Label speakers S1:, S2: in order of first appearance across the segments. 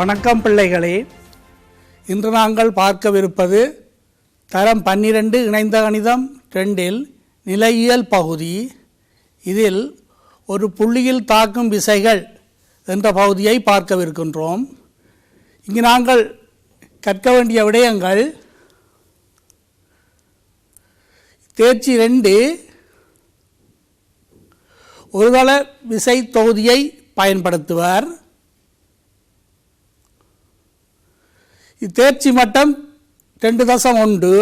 S1: வணக்கம் பிள்ளைகளே. இன்று நாங்கள் பார்க்கவிருப்பது தரம் 12 இணைந்த கணிதம் 2 நிலையியல் பகுதி. இதில் ஒரு புள்ளியில் தாக்கும் விசைகள் என்ற பகுதியை பார்க்கவிருக்கின்றோம். இங்கு நாங்கள் கற்க வேண்டிய விடயங்கள்: தேர்ச்சி 2 ஒருதள விசை தொகுதியை பயன்படுத்துவார். இத்தேர்ச்சி மட்டம் 2.1.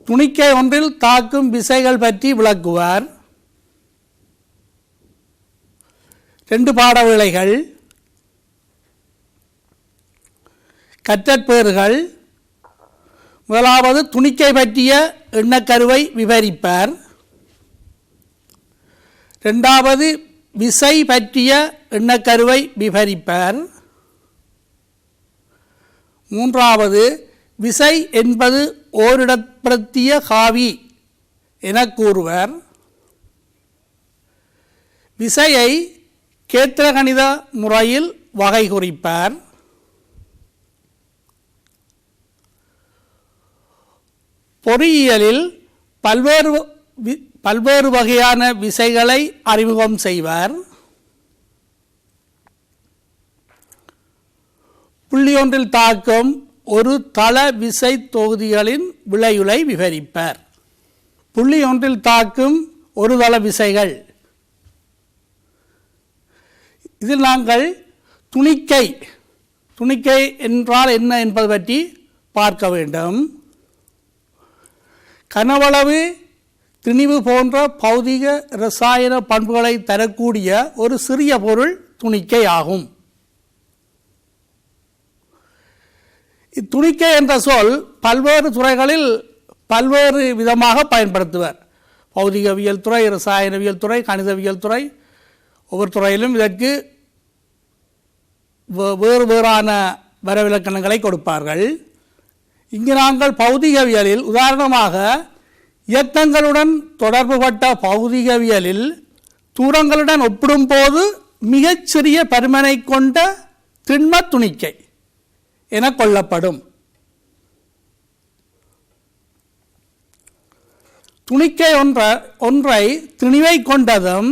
S1: துணிக்கை ஒன்றில் தாக்கும் விசைகள் பற்றி விளக்குவார். 2 பாடவேளைகள். கற்றற்பேறுகள். முதலாவது துணிக்கை பற்றிய எண்ணக்கருவை விவரிப்பார். இரண்டாவது விசை பற்றிய எண்ணக்கருவை விவரிப்பார். மூன்றாவது விசை என்பது ஓரிடப்படுத்திய காவி என கூறுவர். விசையை கேத்திரகணித முறையில் வகை குறிப்பார். பொறியியலில் பல்வேறு வகையான விசைகளை அறிமுகம் செய்வார். புள்ளி ஒன்றில் தாக்கும் ஒரு தள விசை தொகுதிகளின் விளைவுகளை விவரிப்பார். புள்ளி ஒன்றில் தாக்கும் ஒரு தள விசைகள். இதில் நாங்கள் துணிக்கை என்றால் என்ன என்பது பற்றி பார்க்க வேண்டும். கனவளவு, திணிவு போன்ற பௌதிக இரசாயன பண்புகளை தரக்கூடிய ஒரு சிறிய பொருள் துணிக்கை ஆகும். இத்துணிக்கை என்ற சொல் பல்வேறு துறைகளில் பல்வேறு விதமாக பயன்படுத்துவர். பௌதிகவியல் துறை, இரசாயனவியல் துறை, கணிதவியல் துறை, ஒவ்வொரு துறையிலும் இதற்கு வேறான வரவிலக்கணங்களை கொடுப்பார்கள். இங்கு நாங்கள் பௌதிகவியலில் உதாரணமாக இயக்கங்களுடன் தொடர்புபட்ட பௌதிகவியலில் தூரங்களுடன் ஒப்பிடும்போது மிகச்சிறிய பருமனை கொண்ட திண்ம துணிக்கை என கொள்ளப்படும். துணிக்கை ஒன்றை திணிவை கொண்டதும்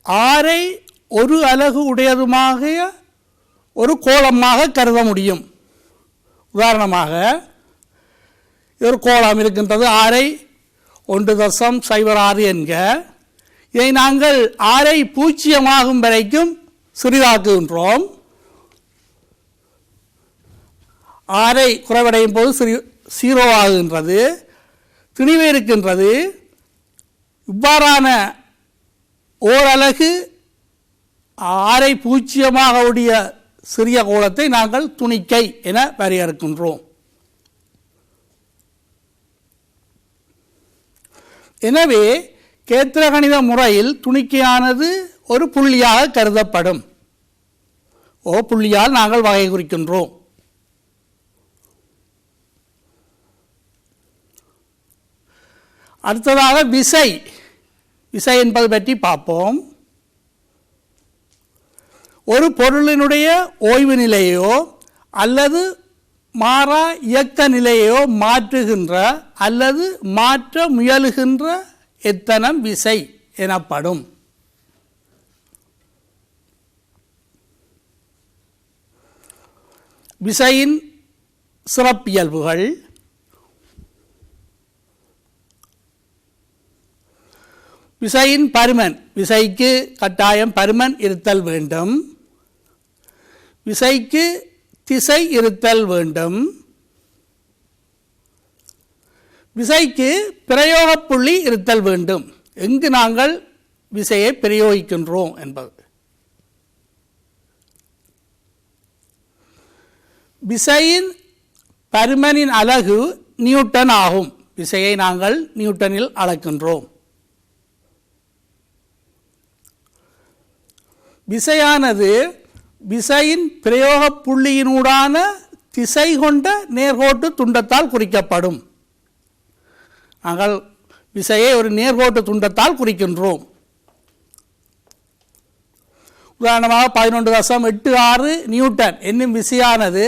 S1: ஆரை ஒரு அலகு உடையதுமாக ஒரு கோளமாக கருத முடியும். உதாரணமாக ஒரு கோளம் இருக்கின்றது, ஆரை 1.06 என்க. இதை நாங்கள் ஆரை பூஜ்ஜியமாகும் வரைக்கும் சிறிதாக்குகின்றோம். ஆரை குறைவடையும் போது 0 ஆகுகின்றது. திணிவு இருக்கின்றது. இவ்வாறான ஓரலகு ஆரை பூஜ்ஜியமாக உடைய சிறிய கோளத்தை நாங்கள் துணிக்கை என வரையறுக்கின்றோம். எனவே கேத்திரகணித முறையில் துணிக்கையானது ஒரு புள்ளியாக கருதப்படும். புள்ளியால் நாங்கள் வகை குறிக்கின்றோம். அடுத்ததாக விசை என்பது பற்றி பார்ப்போம். ஒரு பொருளினுடைய ஓய்வு நிலையோ அல்லது மாறா இயக்க நிலையோ மாற்றுகின்ற அல்லது மாற்ற முயலுகின்ற எத்தனம் விசை எனப்படும். விசையின் சிறப்பியல்புகள்: விசையின் பருமன். விசைக்கு கட்டாயம் பருமன் இருத்தல் வேண்டும். விசைக்கு திசை இருத்தல் வேண்டும். விசைக்கு பிரயோக புள்ளி இருத்தல் வேண்டும். எங்கு நாங்கள் விசையை பிரயோகிக்கின்றோம் என்பது. விசையின் பருமனின் அலகு நியூட்டன் ஆகும். விசையை நாங்கள் நியூட்டனில் அளக்கின்றோம். விசையானது விசையின் பிரயோக புள்ளியினூடான திசை கொண்ட நேர்கோட்டு துண்டத்தால் குறிக்கப்படும். நாங்கள் விசையை ஒரு நேர்கோட்டு துண்டத்தால் குறிக்கின்றோம். உதாரணமாக 11.86 நியூட்டன் என்னும் விசையானது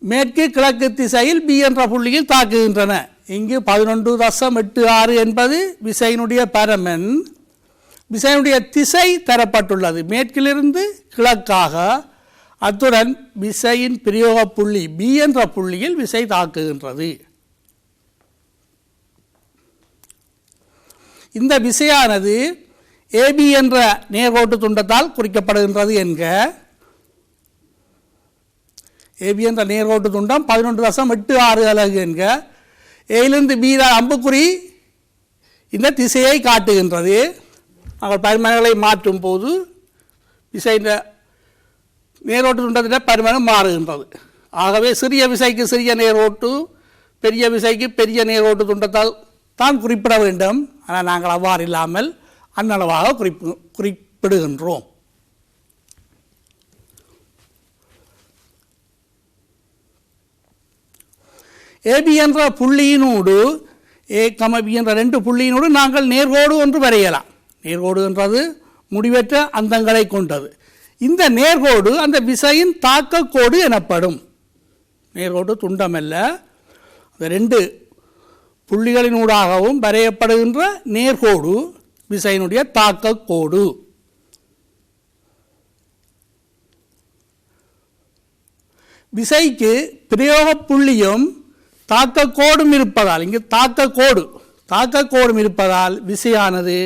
S1: மேற்கு கிழக்கு திசையில் பி என்ற புள்ளியில் தாக்குகின்றன. இங்கு 11.86 என்பது விசையினுடைய பரமன். விசையினுடைய திசை தரப்பட்டுள்ளது மேற்கிலிருந்து கிழக்காக. அத்துடன் விசையின் பிரயோக புள்ளி பி என்ற புள்ளியில் விசை தாக்குகின்றது. இந்த விசையானது ஏபி என்ற நேர்கோட்டு துண்டத்தால் குறிக்கப்படுகின்றது என்க. ஏபி என்ற நேர்கோட்டு துண்டம் 11.86 அலகு என்க. ஏலிருந்து பி அம்புக்குறி இந்த திசையை காட்டுகின்றது. நாங்கள் பரிமாணங்களை மாற்றும் போது விசையின் நேரோட்டு துண்டத்தின் பரிமாணம் மாறுகின்றது. ஆகவே சிறிய விசைக்கு சிறிய நேரோட்டு, பெரிய விசைக்கு பெரிய நேரோட்டு துண்டத்தால் தான் குறிப்பிட வேண்டும். ஆனால் நாங்கள் அவ்வாறு இல்லாமல் அன்னளவாக குறிப்பிடுகின்றோம். ஏபி என்ற புள்ளியினோடு ஏ கம பி என்ற 2 புள்ளியினோடு நாங்கள் நேர்கோடு ஒன்று வரையலாம். நேர்கோடு என்றது முடிவற்ற அந்தங்களை கொண்டது. இந்த நேர்கோடு அந்த விசையின் தாக்கக்கோடு எனப்படும். நேர்கோடு துண்டமல்ல, அந்த 2 புள்ளிகளினூடாகவும் வரையப்படுகின்ற நேர்கோடு விசையினுடைய தாக்கக்கோடு. விசைக்கு பிரயோக புள்ளியும் தாக்கக்கோடும் இருப்பதால், இங்கு தாக்கக்கோடும் இருப்பதால் விசையானது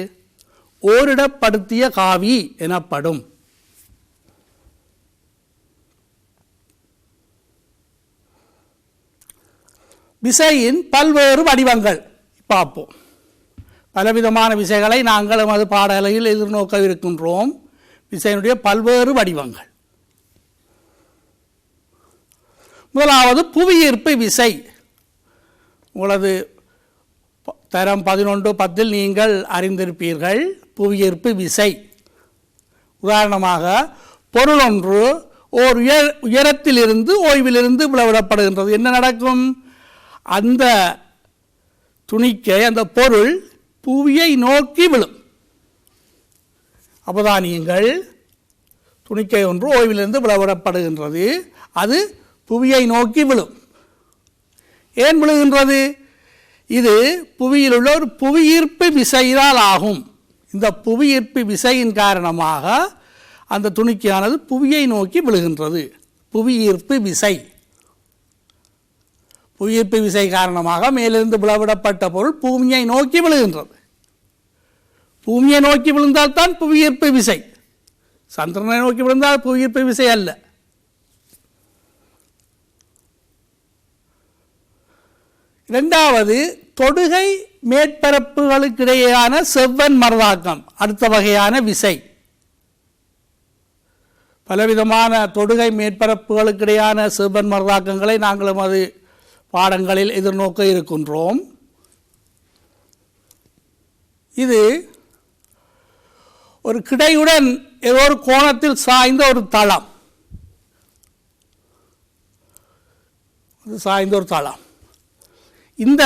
S1: ஓரிடப்படுத்திய காவி எனப்படும். விசையின் பல்வேறு வடிவங்கள் பார்ப்போம். பலவிதமான விசைகளை நாங்கள் நமது பாடலையில் எதிர்நோக்க இருக்கின்றோம். விசையினுடைய பல்வேறு வடிவங்கள். முதலாவது புவியீர்ப்பு விசை. உங்களது தரம் 11-10 நீங்கள் அறிந்திருப்பீர்கள். புவியீர்ப்பு விசை உதாரணமாக பொருள் ஒன்று ஓர் உயரத்திலிருந்து ஓய்விலிருந்து விளவிடப்படுகின்றது. என்ன நடக்கும்? அந்த துணிக்கை, அந்த பொருள் புவியை நோக்கி விழும். அவதானியங்கள், துணிக்கை ஒன்று ஓய்விலிருந்து விளவிடப்படுகின்றது. அது புவியை நோக்கி விழும். ஏன் விழுகின்றது? இது புவியில் உள்ள ஒரு புவியீர்ப்பு விசையினால் ஆகும். இந்த புவியீர்ப்பு விசையின் காரணமாக அந்த துணிக்கையானது புவியை நோக்கி விழுகின்றது. புவியீர்ப்பு விசை. புவியீர்ப்பு விசை காரணமாக மேலிருந்து விளவிடப்பட்ட பொருள் பூமியை நோக்கி விழுகின்றது. பூமியை நோக்கி விழுந்தால்தான் புவியீர்ப்பு விசை. சந்திரனை நோக்கி விழுந்தால் புவியீர்ப்பு விசை அல்ல. இரண்டாவது, தொடுகை மேற்பரப்புகளுக்கிடையேயான செவ்வன் மரதாக்கம் அடுத்த வகையான விசை. பலவிதமான தொடுகை மேற்பரப்புகளுக்கிடையான செவ்வன் மரதாக்கங்களை நாங்கள் நமது பாடங்களில் எதிர்நோக்க இருக்கின்றோம். இது ஒரு கிடையுடன் ஏதோ ஒரு கோணத்தில் சாய்ந்த ஒரு தளம். இந்த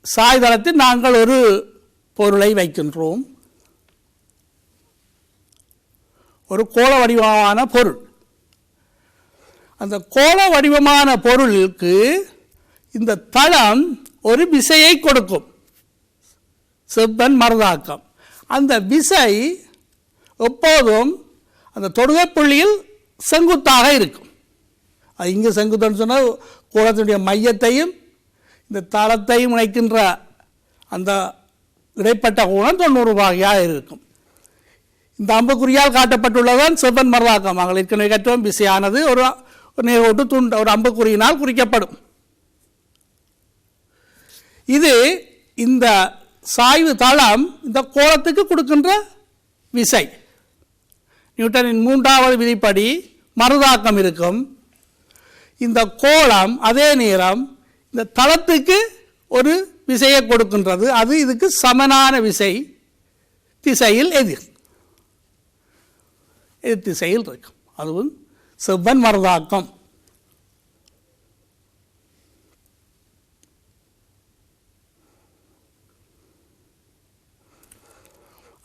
S1: சாய்தளத்தில் நாங்கள் ஒரு பொருளை வைக்கின்றோம். ஒரு கோள வடிவமான பொருள். அந்த கோள வடிவமான பொருளுக்கு இந்த தளம் ஒரு விசையை கொடுக்கும், செவ்வன் மரதாக்கம். அந்த விசை எப்போதும் அந்த தொடுகை புள்ளியில் செங்குத்தாக இருக்கும். அது இங்கே செங்குத்துன்னு சொன்னால் கோளத்தினுடைய மையத்தையும் இந்த தளத்தையும் இணைக்கின்ற அந்த இடைப்பட்ட கோணம் 90 வகையாக இருக்கும். இந்த அம்புக்குறியால் காட்டப்பட்டுள்ளதான் செவ்வன் மரதாக்கம். நாங்கள் ஏற்கனவே கற்றோம். விசையானது ஒரு நேர்கோட்டு துண்டு ஒரு அம்புக்குறியினால் குறிக்கப்படும். இது இந்த சாய்வு தளம் இந்த கோளத்துக்கு கொடுக்கின்ற விசை. நியூட்டனின் 3வது விதிப்படி மரதாக்கம் இருக்கும். இந்த கோளம் அதே நேரம் இந்த தளத்துக்கு ஒரு விசையை கொடுக்கின்றது. அது இதுக்கு சமனான விசை திசையில் எதிர் திசையில் இருக்கும். அதுவும் செவ்வன் மரதாக்கம்.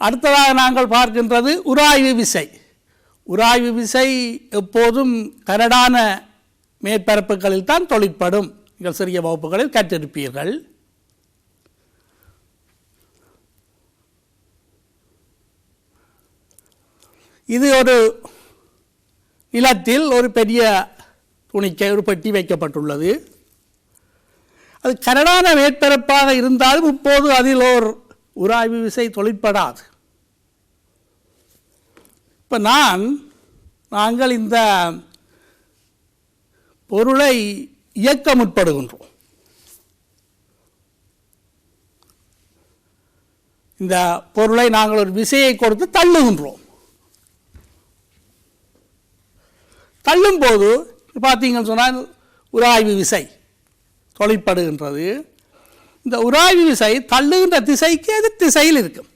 S1: அடுத்ததாக நாங்கள் பார்க்கின்றது உராய்வு விசை. உராய்வு விசை எப்போதும் கரடான மேற்பரப்புகளில் தான் தொழிற்படும். நீங்கள் சிறிய வகுப்புகளில் கற்றிருப்பீர்கள். இது ஒரு நிலத்தில் ஒரு பெரிய துணிக்கை ஒரு பெட்டி வைக்கப்பட்டுள்ளது. அது கரடான மேற்பரப்பாக இருந்தாலும் இப்போது அதில் ஒரு உராய்வு விசை தொழிற்படாது. இப்போ நாங்கள் இந்த பொருளை இயக்க முற்படுகின்றோம். இந்த பொருளை நாங்கள் ஒரு விசையை கொடுத்து தள்ளுகின்றோம். தள்ளும் போது பார்த்தீங்கன்னு சொன்னால் உராய்வு விசை தொழிற்படுகின்றது. இந்த உராய்வு விசை தள்ளுகின்ற திசைக்கு எதிர் திசையில் இருக்கும்.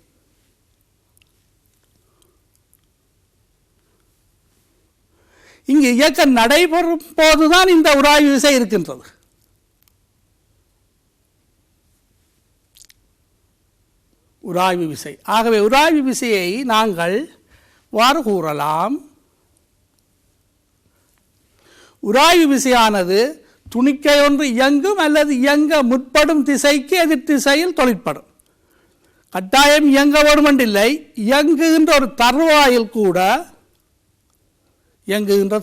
S1: இங்கு இயக்கம் நடைபெறும் போதுதான் இந்த உராய்வு விசை இருக்கின்றது. உராய்வு விசை. ஆகவே உராய்வு விசையை நாங்கள் வாறு கூறலாம். உராய்வு விசையானது துணிக்கை ஒன்று இயங்கும் அல்லது இயங்க முற்படும் திசைக்கு எதிர் திசையில் தொழிற்படும். கட்டாயம் இயங்க வேண்டுமென்றில்லை. இயங்குகின்ற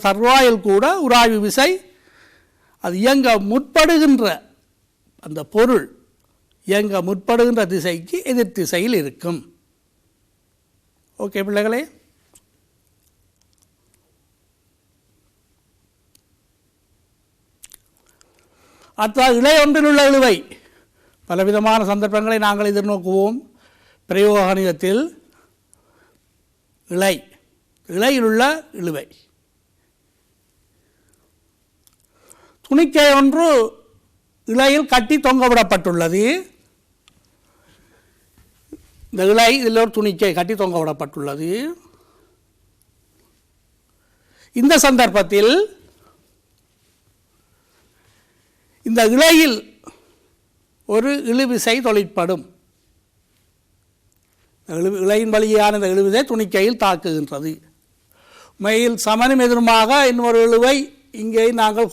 S1: தருவாயில் கூட உராய்வு விசை அது இயங்க முற்படுகின்ற அந்த பொருள் இயங்க முற்படுகின்ற திசைக்கு எதிர் திசையில் இருக்கும். ஓகே பிள்ளைகளே. அடுத்த இழை ஒன்றில் உள்ள இழுவை. பலவிதமான சந்தர்ப்பங்களை நாங்கள் எதிர்நோக்குவோம். பிரயோக கணிதத்தில் இழையில் உள்ள இழுவை. துணிக்கை ஒன்று இழையில் கட்டி தொங்கவிடப்பட்டுள்ளது. இந்த இழை இதில் ஒரு துணிக்கை கட்டி தொங்கவிடப்பட்டுள்ளது. இந்த சந்தர்ப்பத்தில் இந்த இழையில் ஒரு இழுவிசை தொழிற்படும். இழையின் வழியான இந்த இழுவிசை துணிக்கையில் தாக்குகின்றது. உண்மையில் சமனும் எதிருமாக இன்னொரு இழுவை இங்கே நாங்கள்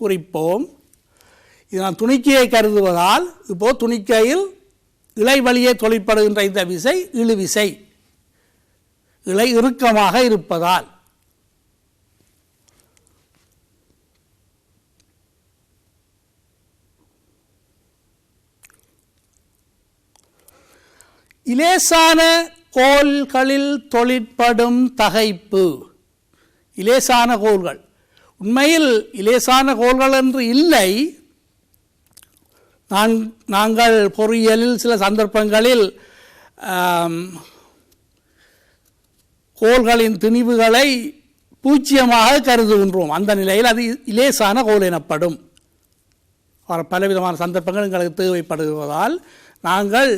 S1: குறிப்போம். இது நான் துணிக்கையை கருதுவதால் இப்போது துணிக்கையில் இழை வழியே தொழிற்படுகின்ற இந்த விசை இழுவிசை. இழை இறுக்கமாக இருப்பதால். இலேசான கோள்களில் தொழிற்படும் தகைப்பு. இலேசான கோள்கள் உண்மையில் இலேசான கோள்கள் என்று இல்லை. நாங்கள் பொறியியலில் சில சந்தர்ப்பங்களில் கோள்களின் திணிவுகளை பூச்சியமாக கருதுகின்றோம். அந்த நிலையில் அது இலேசான கோள் எனப்படும். பலவிதமான சந்தர்ப்பங்கள் எங்களுக்கு தேவைப்படுவதால் நாங்கள்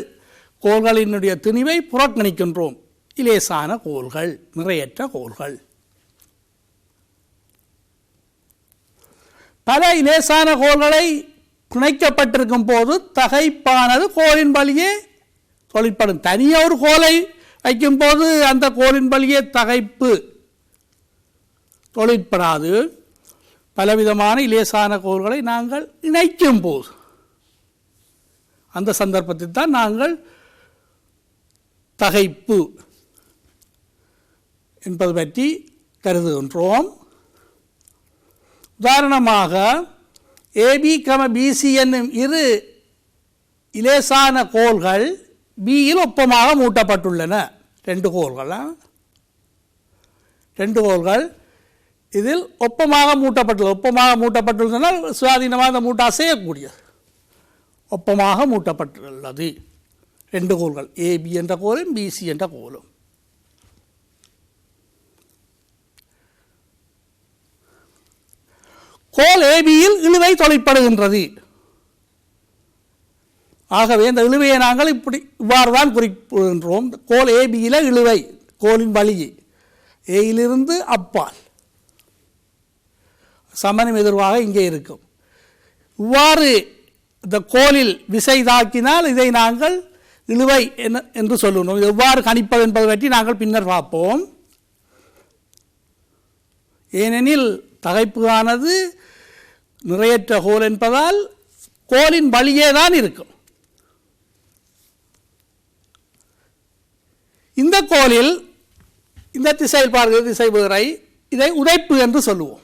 S1: கோள்களினுடைய திணிவை புறக்கணிக்கின்றோம். இலேசான கோள்கள், நிறையற்ற கோள்கள். பல இலேசான கோள்களை பிணைக்கப்பட்டிருக்கும் போது தகைப்பானது கோளின் வழியே தொழிற்படும். தனியாக ஒரு கோளை வைக்கும் போது அந்த கோளின் வழியே தகைப்பு தொழிற்படாது. பலவிதமான இலேசான கோள்களை நாங்கள் இணைக்கும் போது அந்த சந்தர்ப்பத்தில் தான் நாங்கள் தகைப்பு என்பது பற்றி கருதுகின்றோம். உதாரணமாக ஏபி பிசி என்னும் இரு இலேசான கோள்கள் பியில் ஒப்பமாக மூட்டப்பட்டுள்ளன. ரெண்டு கோள்கள் இதில் ஒப்பமாக மூட்டப்பட்டுள்ளதனால் சுயாதீனமாக அந்த மூட்டை அசையக்கூடியது. ஒப்பமாக மூட்டப்பட்டுள்ளது ரெண்டு கோள்கள், ஏபி என்ற கோளும் பிசி என்ற கோளும். கோள் ஏபியில் இழுவை தொழிற்படுகின்றது. ஆகவே இந்த இழுவையை நாங்கள் இவ்வாறு தான் குறிப்பிடுகின்றோம். கோள் ஏபியில் இழுவை கோளின் வழியே ஏயிலிருந்து அப்பால் சமனும் எதிர்வாக இங்கே இருக்கும். இவ்வாறு இந்த கோளில் விசை தாக்கினால் இதை நாங்கள் இழுவை என்று சொல்லுவோம். எவ்வாறு கணிப்பது என்பதை பற்றி நாங்கள் பின்னர் பார்ப்போம். ஏனெனில் தகைப்பு நிறையற்ற கோல் என்பதால் கோலின் வழியே தான் இருக்கும். இந்த கோலில் இந்த திசையில் பார்க்கிறது திசை வேறை, இதை உதைப்பு என்று சொல்லுவோம்.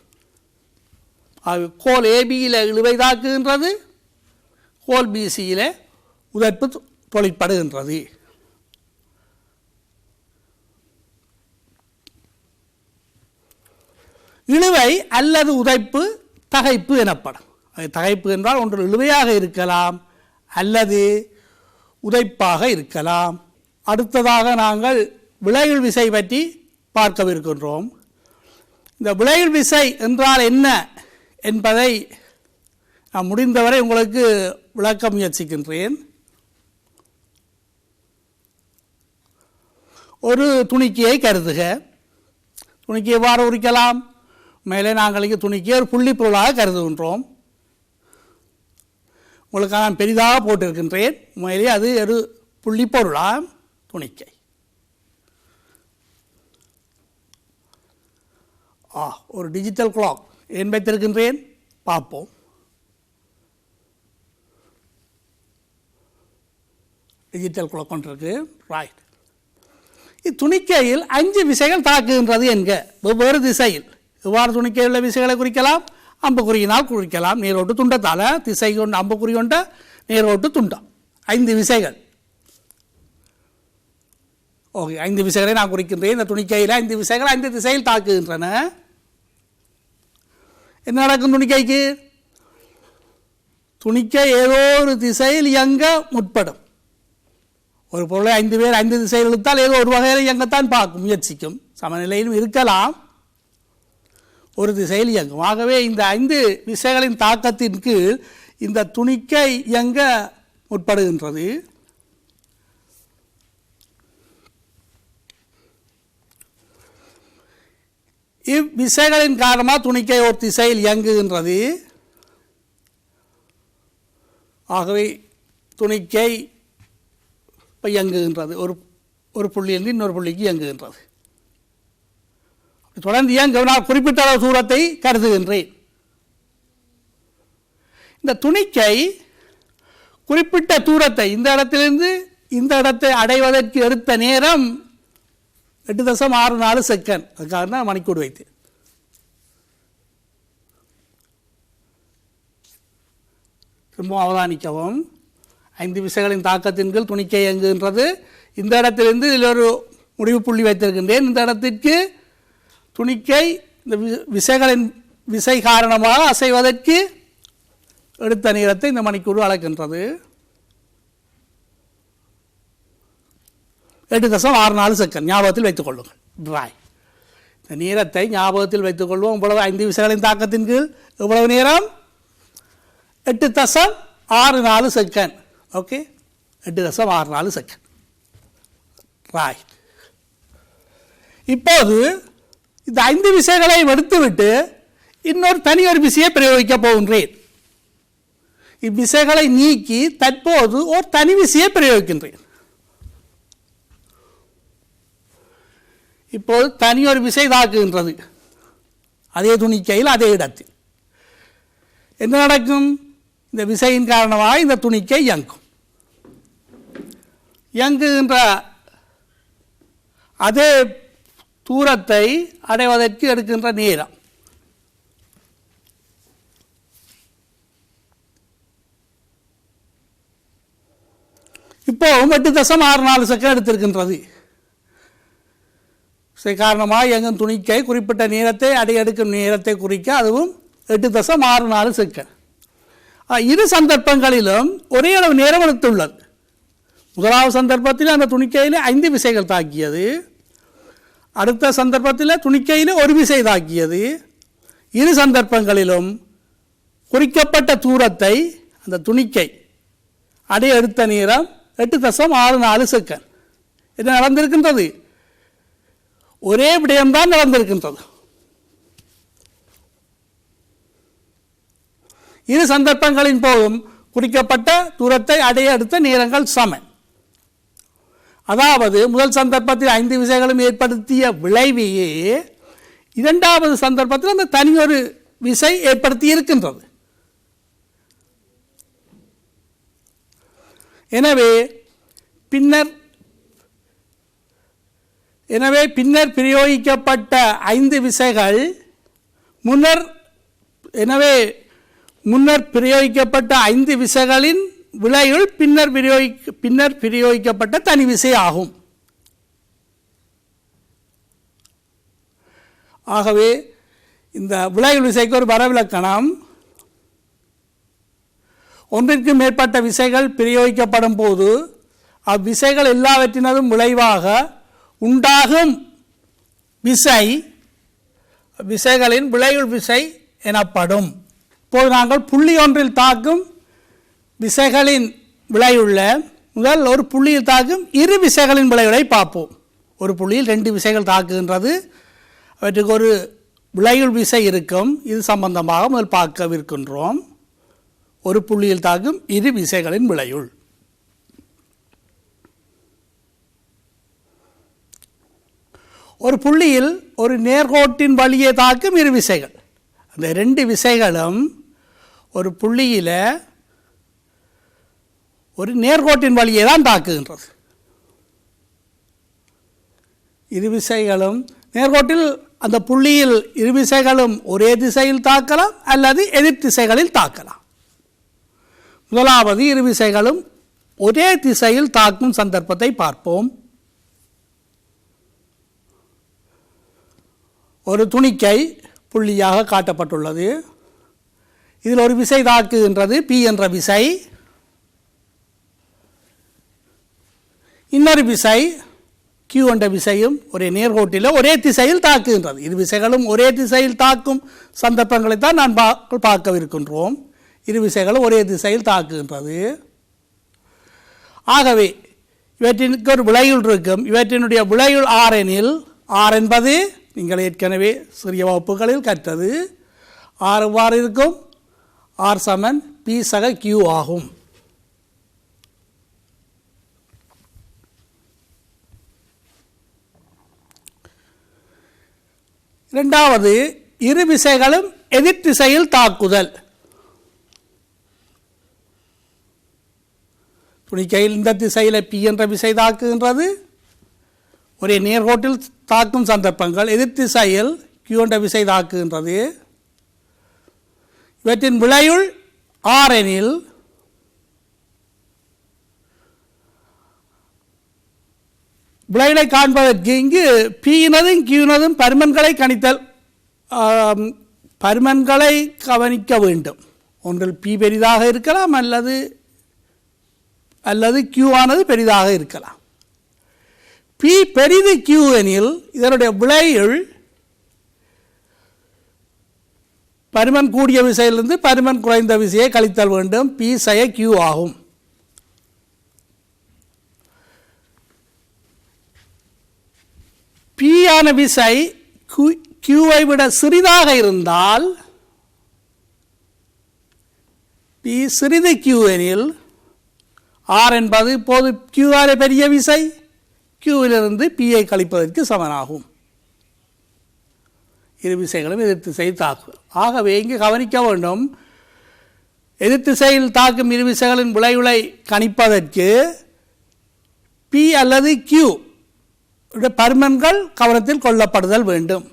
S1: கோல் ஏபியில் இழுவை தாக்குகின்றது, கோல் பிசியில் உதைப்பு தொழிற்படுகின்றது. இழுவை அல்லது உதைப்பு தகைப்பு எனப்படும். தகைப்பு என்றால் ஒன்று இழுவையாக இருக்கலாம் அல்லது உதைப்பாக இருக்கலாம். அடுத்ததாக நாங்கள் விளையுள் விசை பற்றி பார்க்கவிருக்கின்றோம். இந்த விளையுள் விசை என்றால் என்ன என்பதை நான் முடிந்தவரை உங்களுக்கு விளக்க முயற்சிக்கின்றேன். ஒரு துணிக்கையை கருதுக. துணிக்கை எவ்வாறு உரிக்கலாம்? மேலே நாங்கள் இங்கே துணிக்கையை ஒரு புள்ளி பொருளாக கருதுகின்றோம். உங்களுக்கு நான் பெரிதாக போட்டிருக்கின்றேன். மேலே அது ஒரு புள்ளி பொருளாம் துணிக்கை. ஒரு டிஜிட்டல் கிளாக் ஏன் வைத்திருக்கின்றேன் பார்ப்போம். டிஜிட்டல் கிளாக் கொண்டிருக்கு. ரைட். இத்துணிக்கையில் 5 விசைகள் தாக்குகின்றது என்க. வெவ்வேறு திசையில் எவ்வாறு துணிக்கையில் உள்ள விசைகளை குறிக்கலாம்? அம்புக்குறியினால் குறிக்கலாம். நேரோட்டு துண்டத்தால் திசை கொண்ட அம்புக்குறி கொண்ட நேரோட்டு துண்டம் 5 விசைகள். ஓகே, 5 விசைகளை நான் குறிக்கின்றேன். இந்த துணிக்கையில் 5 விசைகள் 5 திசையில் தாக்குகின்றன. என்ன நடக்கும் துணிக்கைக்கு? துணிக்கை ஏதோ ஒரு திசையில் இயங்க முற்படும். ஒரு பொருளை 5 பேர் 5 திசையில் இழுத்தால் ஏதோ ஒரு வகையில் இயங்கத்தான் பார்க்கும், முயற்சிக்கும். சமநிலையிலும் இருக்கலாம், ஒரு திசையில் இயங்கும். ஆகவே இந்த 5 விசைகளின் தாக்கத்தின் கீழ் இந்த துணிக்கை இயங்க முற்படுகின்றது. இவ்விசைகளின் காரணமாக துணிக்கை ஒரு திசையில் இயங்குகின்றது. ஆகவே துணிக்கை இயங்குகின்றது. ஒரு புள்ளியிலிருந்து இன்னொரு புள்ளிக்கு இயங்குகின்றது. தொடர்ந்து இயங்க நான் குறிப்பிட்ட அளவு தூரத்தை கருதுகின்றேன். இந்த துணிக்கை குறிப்பிட்ட தூரத்தை இந்த இடத்திலிருந்து இந்த இடத்தை அடைவதற்கு எடுத்த நேரம் 8.64 செகண்ட். அதுக்காக தான் மணிக்கூடு வைத்து. திரும்ப அவதானிக்கவும். 5 விசைகளின் தாக்கத்தின் கீழ் துணிக்கை இயங்குகின்றது. இந்த இடத்திலிருந்து இதில் ஒரு முடிவு புள்ளி வைத்திருக்கின்றேன். இந்த இடத்திற்கு துணிக்கை இந்த விசைகளின் விசை காரணமாக அசைவதற்கு எடுத்த நேரத்தை இந்த மணிக்கூடு அளக்கின்றது. 8.64 செகண்ட். ஞாபகத்தில் வைத்துக் கொள்ளுங்கள். ட்ராய். இந்த நேரத்தை ஞாபகத்தில் வைத்துக் கொள்வோம். இவ்வளவு 5 விசைகளின் தாக்கத்தின் கீழ் எவ்வளவு நேரம்? 8.64 செகண்ட். Okay, 8.64 second. ரைட். இப்போது இந்த 5 விசைகளை எடுத்துவிட்டு இன்னொரு தனியொரு விசையை பிரயோகிக்கப் போகின்றேன். இவ்விசைகளை நீக்கி தற்போது ஒரு தனி விசையை பிரயோகிக்கின்றேன். இப்போது தனியொரு விசை தாக்குகின்றது. அதே துணிக்கையில் அதே இடத்தில் என்ன நடக்கும்? இந்த விசையின் காரணமாக இந்த துணிக்கை இயங்கும். இயங்குகின்ற அதே தூரத்தை அடைவதற்கு எடுக்கின்ற நேரம் இப்போ 8.64 செகண்ட் எடுத்திருக்கின்றது. காரணமாக இயங்கும் துணிக்கை குறிப்பிட்ட நேரத்தை எடுக்கும் நேரத்தை குறிக்க அதுவும் 8.64 செகண்ட். இரு சந்தர்ப்பங்களிலும் ஒரே அளவு நேரம் எடுத்துள்ளது. முதலாவது சந்தர்ப்பத்தில் அந்த துணிக்கையில் 5 விசைகள் தாக்கியது. அடுத்த சந்தர்ப்பத்தில் துணிக்கையில் ஒரு விசை தாக்கியது. இரு சந்தர்ப்பங்களிலும் குறிக்கப்பட்ட தூரத்தை அந்த துணிக்கை அடைய எடுத்த நேரம் 8.64 செகண்ட். என்ன நடந்திருக்கின்றது? ஒரே விடயம்தான் நடந்திருக்கின்றது. இரு சந்தர்ப்பங்களின் போதும் குறிக்கப்பட்ட தூரத்தை அடைய எடுத்த நேரங்கள் சமன். அதாவது முதல் சந்தர்ப்பத்தில் 5 விசைகளும் ஏற்படுத்திய விளைவையே இரண்டாவது சந்தர்ப்பத்தில் அந்த தனியொரு விசை ஏற்படுத்தி இருக்கின்றது. எனவே பின்னர் பிரயோகிக்கப்பட்ட 5 விசைகள் முன்னர் பிரயோகிக்கப்பட்ட 5 விசைகளின் விளைவுள் பின்னர் பிரயோகிக்கப்பட்ட தனி விசை ஆகும். ஆகவே இந்த விளைவுள் விசைக்கு ஒரு வரவிலக்கணம், ஒன்றிற்கு மேற்பட்ட விசைகள் பிரயோகிக்கப்படும் போது அவ்விசைகள் எல்லாவற்றினதும் விளைவாக உண்டாகும் விசைகளின் விளைவுள் விசை எனப்படும். இப்போது நாங்கள் புள்ளி ஒன்றில் தாக்கும் விசைகளின் விளைவுள்ள முதல் ஒரு புள்ளியில் தாக்கும் இரு விசைகளின் விளைவுகளை பார்ப்போம். ஒரு புள்ளியில் 2 விசைகள் தாக்குகின்றது, அவற்றுக்கு ஒரு விளைவுள் விசை இருக்கும். இது சம்பந்தமாக முதல் பார்க்கவிருக்கின்றோம். ஒரு புள்ளியில் தாக்கும் இரு விசைகளின் விளைவுள். ஒரு புள்ளியில் ஒரு நேர்கோட்டின் வழியே தாக்கும் இரு விசைகள். அந்த 2 விசைகளும் ஒரு புள்ளியில் ஒரு நேர்கோட்டின் வழியே தான் தாக்குகின்றது. இரு விசைகளும் நேர்கோட்டில் அந்த புள்ளியில் இரு விசைகளும் ஒரே திசையில் தாக்கலாம் அல்லது எதிர் திசைகளில் தாக்கலாம். முதலாவது இரு விசைகளும் ஒரே திசையில் தாக்கும் சந்தர்ப்பத்தை பார்ப்போம். ஒரு துணிக்கை புள்ளியாக காட்டப்பட்டுள்ளது. இதில் ஒரு விசை தாக்குகின்றது, P என்ற விசை. இன்னொரு விசை Q என்ற விசையும் ஒரே நேர்கோட்டில் ஒரே திசையில் தாக்குகின்றது. இரு விசைகளும் ஒரே திசையில் தாக்கும் சந்தர்ப்பங்களை தான் நான் பார்க்கவிருக்கின்றோம். இரு விசைகளும் ஒரே திசையில் தாக்குகின்றது. ஆகவே இவற்றிற்கு ஒரு விளைவுள் இருக்கும். இவற்றினுடைய விளைவுள் R எனில், R என்பது நீங்கள் ஏற்கனவே சிறிய வகுப்புகளில் கற்றது. R எவ்வாறு இருக்கும்? R சமன் P சக Q ஆகும். இரண்டாவது, இரு விசைகளும் எதிர் திசையில் தாக்குதல். துணிக்கையில் இந்த திசையில் P என்ற விசை தாக்குகின்றது. ஒரே நேர்கோட்டில் தாக்கும் சந்தர்ப்பங்கள். எதிர் திசையில் Q என்ற விசை தாக்குகின்றது. இவற்றின் விளைவுள் R எனில் விளைவுகளை காண்பதற்கு இங்கு P-னதும் Q-னதும் பருமன்களை கணித்தல், பருமன்களை கவனிக்க வேண்டும். ஒன்றில் P பெரிதாக இருக்கலாம் அல்லது Q ஆனது பெரிதாக இருக்கலாம். P பெரிது Q எனில் இதனுடைய விளைவுள் பருமன் கூடிய விசையிலிருந்து பருமன் குறைந்த விசையை கழித்தல் வேண்டும். P சய Q ஆகும். P ஆன விசை Q-ஐ விட சிறிதாக இருந்தால், P சிறிது Q எனில் R என்பது இப்போது Q ஆன பெரிய விசை Q-விலிருந்து P-ஐ கழிப்பதற்கு சமனாகும். இரு விசைகளும் எதிர் திசையில் தாக்கும். ஆகவே இங்கு கவனிக்க வேண்டும், எதிர் திசையில் தாக்கும் இரு விசைகளின் விளைவுகளை கணிப்பதற்கு P அல்லது Q பருமன்கள் கவனத்தில் கொள்ளப்படுதல் வேண்டும்.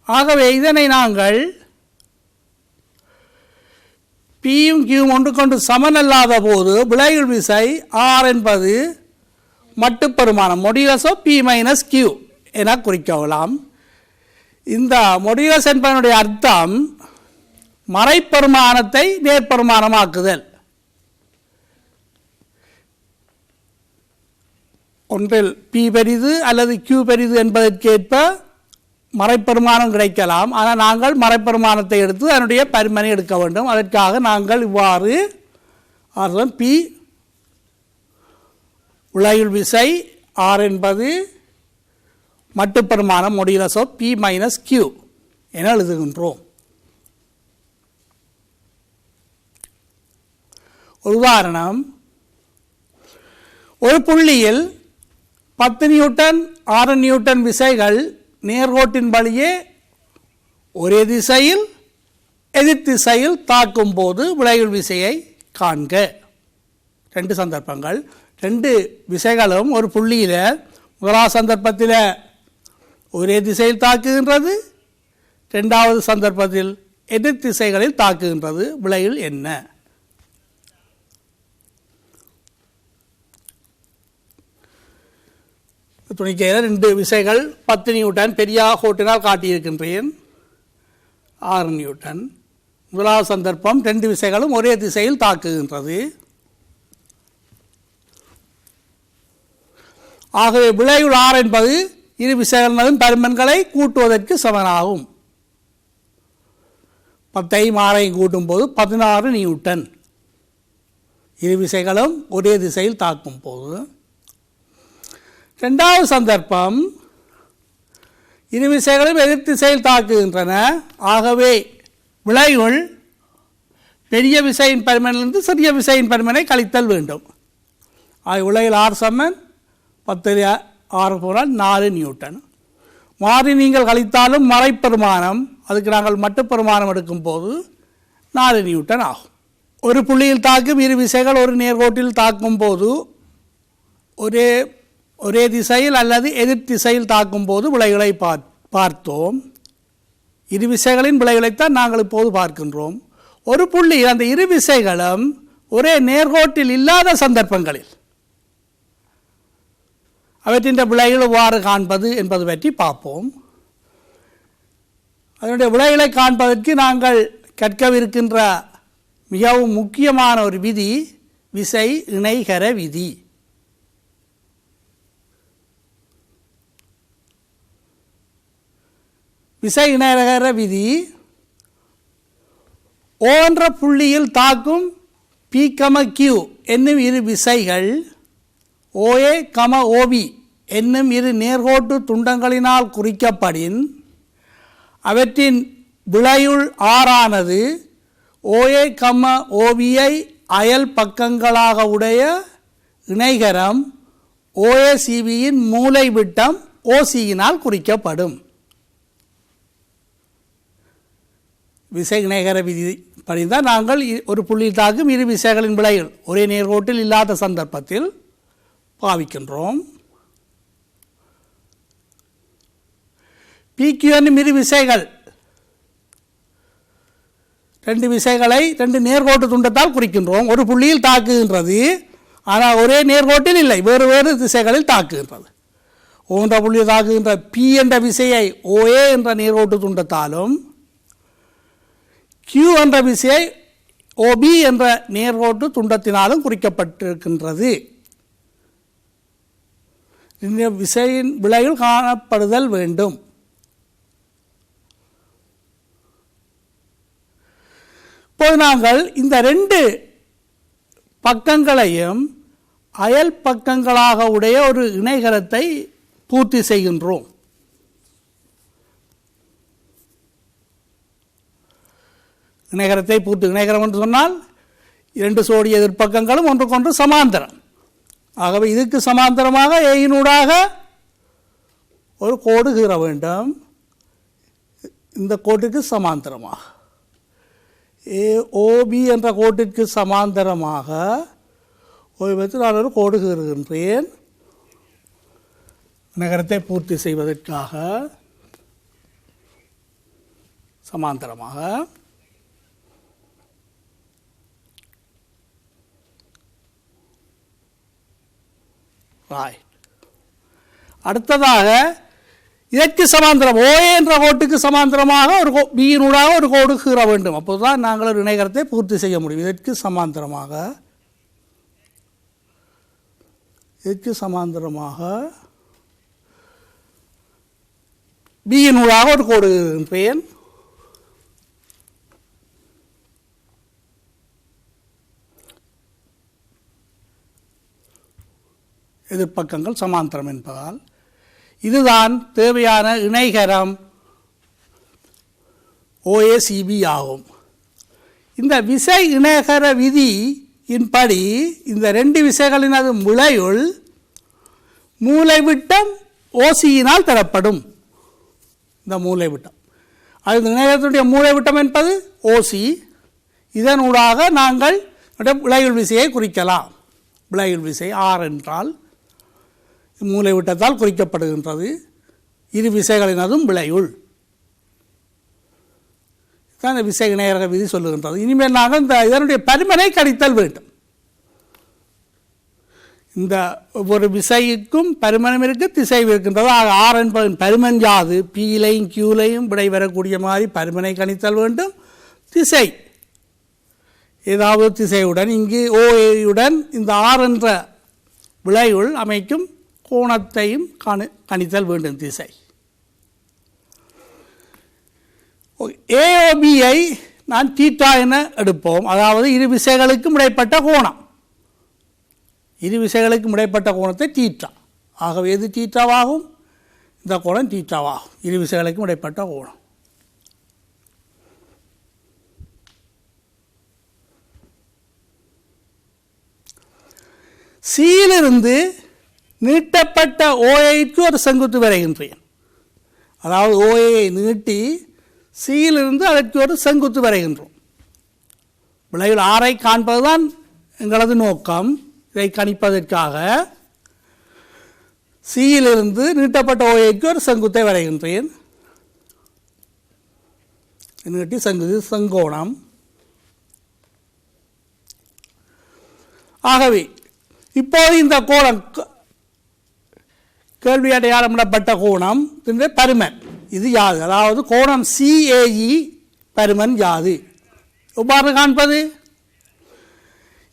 S1: ஆகவே இதனை நாங்கள் P-யும் Q-யும் ஒன்றுக்கொண்டு சமனல்லாத போது விளைவுள் விசை R என்பது மட்டுப்பெருமானம் மொடியூலஸ் ஆஃப் P மைனஸ் Q என குறிக்கலாம். இந்த மொடியூலஸ் என்பதனுடைய அர்த்தம் மறைப்பெருமானத்தை நேர்பெருமானமாக்குதல். ஒன்றில் P பெரிது அல்லது Q பெரிது என்பதற்கேற்ப மறைப்பெருமானம் கிடைக்கலாம். ஆனால் நாங்கள் மறைப்பெருமானத்தை எடுத்து அதனுடைய பருமனை எடுக்க வேண்டும். அதற்காக நாங்கள் இவ்வாறு P விளைவுள் விசை R என்பது மட்டுப்பெருமானம் மொடியூலஸ் ஆஃப் P மைனஸ் Q என எழுதுகின்றோம். ஒரு உதாரணம், ஒரு புள்ளியில் 10 நியூட்டன் 6 நியூட்டன் விசைகள் நேர்கோட்டின் வழியே ஒரே திசையில் எதிர் திசையில் தாக்கும் போது விளைவுள் விசையை காண்க. 2 சந்தர்ப்பங்கள். 2 விசைகளும் ஒரு புள்ளியில் முதலாவது சந்தர்ப்பத்தில் ஒரே திசையில் தாக்குகின்றது, 2வது சந்தர்ப்பத்தில் எதிர் திசைகளில் தாக்குகின்றது. விளைவுள் என்ன? துணிக்கையில் 2 விசைகள் 10 நியூட்டன் பெரிய கோட்டினால் காட்டியிருக்கின்றேன். 6 நியூட்டன். முதலாவது சந்தர்ப்பம் 2 விசைகளும் ஒரே திசையில் தாக்குகின்றது. ஆகவே விளைவுள் R என்பது இரு விசைகளின் பருமன்களை கூட்டுவதற்கு சமனாகும். 10ஐயும் 6ஐயும் கூட்டும்போது 16 நியூட்டன். இரு விசைகளும் ஒரே திசையில் தாக்கும் போது. 2வது சந்தர்ப்பம் இரு விசைகளும் எதிர் திசையில் தாக்குகின்றன. ஆகவே விளைவுள் பெரிய விசையின் பருமனிலிருந்து சிறிய விசையின் பருமனை கழித்தல் வேண்டும். விளைவுள் R சமன் 10 6 போனால் 4 நியூட்டன். மாறி நீங்கள் கழித்தாலும் மறைப்பெருமானம், அதுக்கு நாங்கள் மட்டுப்பெருமானம் எடுக்கும் போது 4 நியூட்டன் ஆகும். ஒரு புள்ளியில் தாக்கும் இரு விசைகள் ஒரு நேர்கோட்டில் தாக்கும் போது ஒரே திசையில் அல்லது எதிர் திசையில் தாக்கும் போது விளைவுகளை பார்த்தோம். இரு விசைகளின் விளைவுகளைத்தான் நாங்கள் இப்போது பார்க்கின்றோம். ஒரு புள்ளியில் அந்த இரு விசைகளும் ஒரே நேர்கோட்டில் இல்லாத சந்தர்ப்பங்களில் அவற்றின் விளைவுகள் எவ்வாறு காண்பது என்பது பற்றி பார்ப்போம். அதனுடைய விளைவுகளை காண்பதற்கு நாங்கள் கற்கவிருக்கின்ற மிகவும் முக்கியமான ஒரு விதி விசை இணைகர விதி. விசை இணைகர விதி O என்ற புள்ளியில் தாக்கும் P, Q என்னும் இரு விசைகள் OA, OB என்னும் இரு நேர்கோட்டு துண்டங்களினால் குறிக்கப்படின் அவற்றின் விளைவுள் ஆறானது OA, OBஐ அயல் பக்கங்களாக உடைய இணைகரம் OACBயின் மூலை விட்டம் OCயினால் குறிக்கப்படும். விசை இணைகர விதி படிந்தால் நாங்கள் ஒரு புள்ளியில் தாக்கும் இரு விசைகளின் விளைவுகள் ஒரே நேர்கோட்டில் இல்லாத சந்தர்ப்பத்தில் பாவிக்கின்றோம். PQ என்னும் இரு விசைகள் 2 விசைகளை 2 நேர்கோட்டு துண்டத்தால் குறிக்கின்றோம். ஒரு புள்ளியில் தாக்குகின்றது, ஆனால் ஒரே நேர்கோட்டில் இல்லை, வேறு வேறு திசைகளில் தாக்குகின்றது. O என்ற புள்ளியில் தாக்குகின்ற P என்ற விசையை OA என்ற நேர்கோட்டு துண்டத்தாலும் Q என்ற விசையை OB என்ற நேர்கோட்டு துண்டத்தினாலும் குறிக்கப்பட்டிருக்கின்றது. இந்த விசையின் விளைவில் காணப்படுதல் வேண்டும். இப்போது நாங்கள் இந்த 2 பக்கங்களையும் அயல் பக்கங்களாக உடைய ஒரு இணைகரத்தை பூர்த்தி செய்கின்றோம். இணைகரத்தை இணைகரம் என்று சொன்னால் 2 சோடிய எதிர்ப்பக்கங்களும் ஒன்றுக்கொன்று சமாந்தரம். ஆகவே இதுக்கு சமாந்தரமாக ஏயினூடாக ஒரு கோடு கீற வேண்டும். இந்த கோட்டுக்கு சமாந்தரமாக OB என்ற கோட்டிற்கு சமாந்தரமாக வைத்து நான் ஒரு கோடு கீறுகின்றேன். நகரத்தை பூர்த்தி செய்வதற்காக சமாந்தரமாக அடுத்ததாக இதற்கு சமாந்தரம் OA என்ற கோட்டுக்கு சமாந்தரமாக ஒரு பியினூடாக ஒரு கோடு கீற வேண்டும். அப்போதுதான் நாங்கள் ஒரு இணைகரத்தை பூர்த்தி செய்ய முடியும். இதற்கு சமாந்தரமாக பியினூடாக ஒரு கோடு கீறுகின்றேன். எதிர்ப்பக்கங்கள் சமாந்தரம் என்பதால் இதுதான் தேவையான இணைகரம் OACB ஆகும். இந்த விசை இணைகர விதியின்படி இந்த 2 விசைகளினது விளைவுள் மூலைவிட்டம் ஓசியினால் தரப்படும். இந்த மூலைவிட்டம் அது இந்த நேரத்துடைய மூலைவிட்டம் என்பது ஓசி. இதனூடாக நாங்கள் விளையுள் விசையை குறிக்கலாம். விளையுள் விசை ஆர் என்றால் மூலைவிட்டத்தால் குறிக்கப்படுகின்றது. இரு விசைகளினதும் விளையுள் தான் இந்த விசை இணையரக விதி சொல்லுகின்றது. இனிமேல் நாங்கள் இந்த இதனுடைய பருமனை கணித்தல் வேண்டும். இந்த ஒவ்வொரு விசைக்கும் பருமனம் இருக்கு, திசை இருக்கின்றது. ஆர் என்பதன் பருமன் யாது? பீலையும் கியூலையும் விடை வரக்கூடிய மாதிரி பருமனை கணித்தல் வேண்டும். திசை ஏதாவது திசையுடன் இங்கு ஓயுடன் இந்த ஆர் என்ற விளையுள் அமைக்கும் கோணத்தையும் கணித்தல் வேண்டும். திசை ஏஓபியை நான் தீட்டா என எடுப்போம். அதாவது இரு விசைகளுக்கும் இடைப்பட்ட கோணம். இரு விசைகளுக்கும் இடைப்பட்ட கோணத்தை தீட்டா. ஆகவே எது தீட்டாவாகும்? இந்த கோணம் தீட்டாவாகும். இரு விசைகளுக்கும் இடைப்பட்ட கோணம். சியிலிருந்து நீட்டப்பட்ட ஓஏக்கு ஒரு செங்குத்து வரைகின்றேன். அதாவது ஓஏயை நீட்டி சியிலிருந்து அதற்கு ஒரு செங்குத்து வரைகின்றோம். விளைவில் ஆரை காண்பதுதான் எங்களது நோக்கம். இதை கணிப்பதற்காக சியிலிருந்து நீட்டப்பட்ட ஓஏக்கு ஒரு செங்குத்தை வரைகின்றேன். நீட்டி செங்குத்து செங்கோணம். ஆகவே இப்போது இந்த கோணம் கேள்வி அடையாளமிடப்பட்ட கோணம் பருமன் இது யாது? அதாவது கோணம் சிஏஇ பருமன் யாது? எவ்வாறு காண்பது?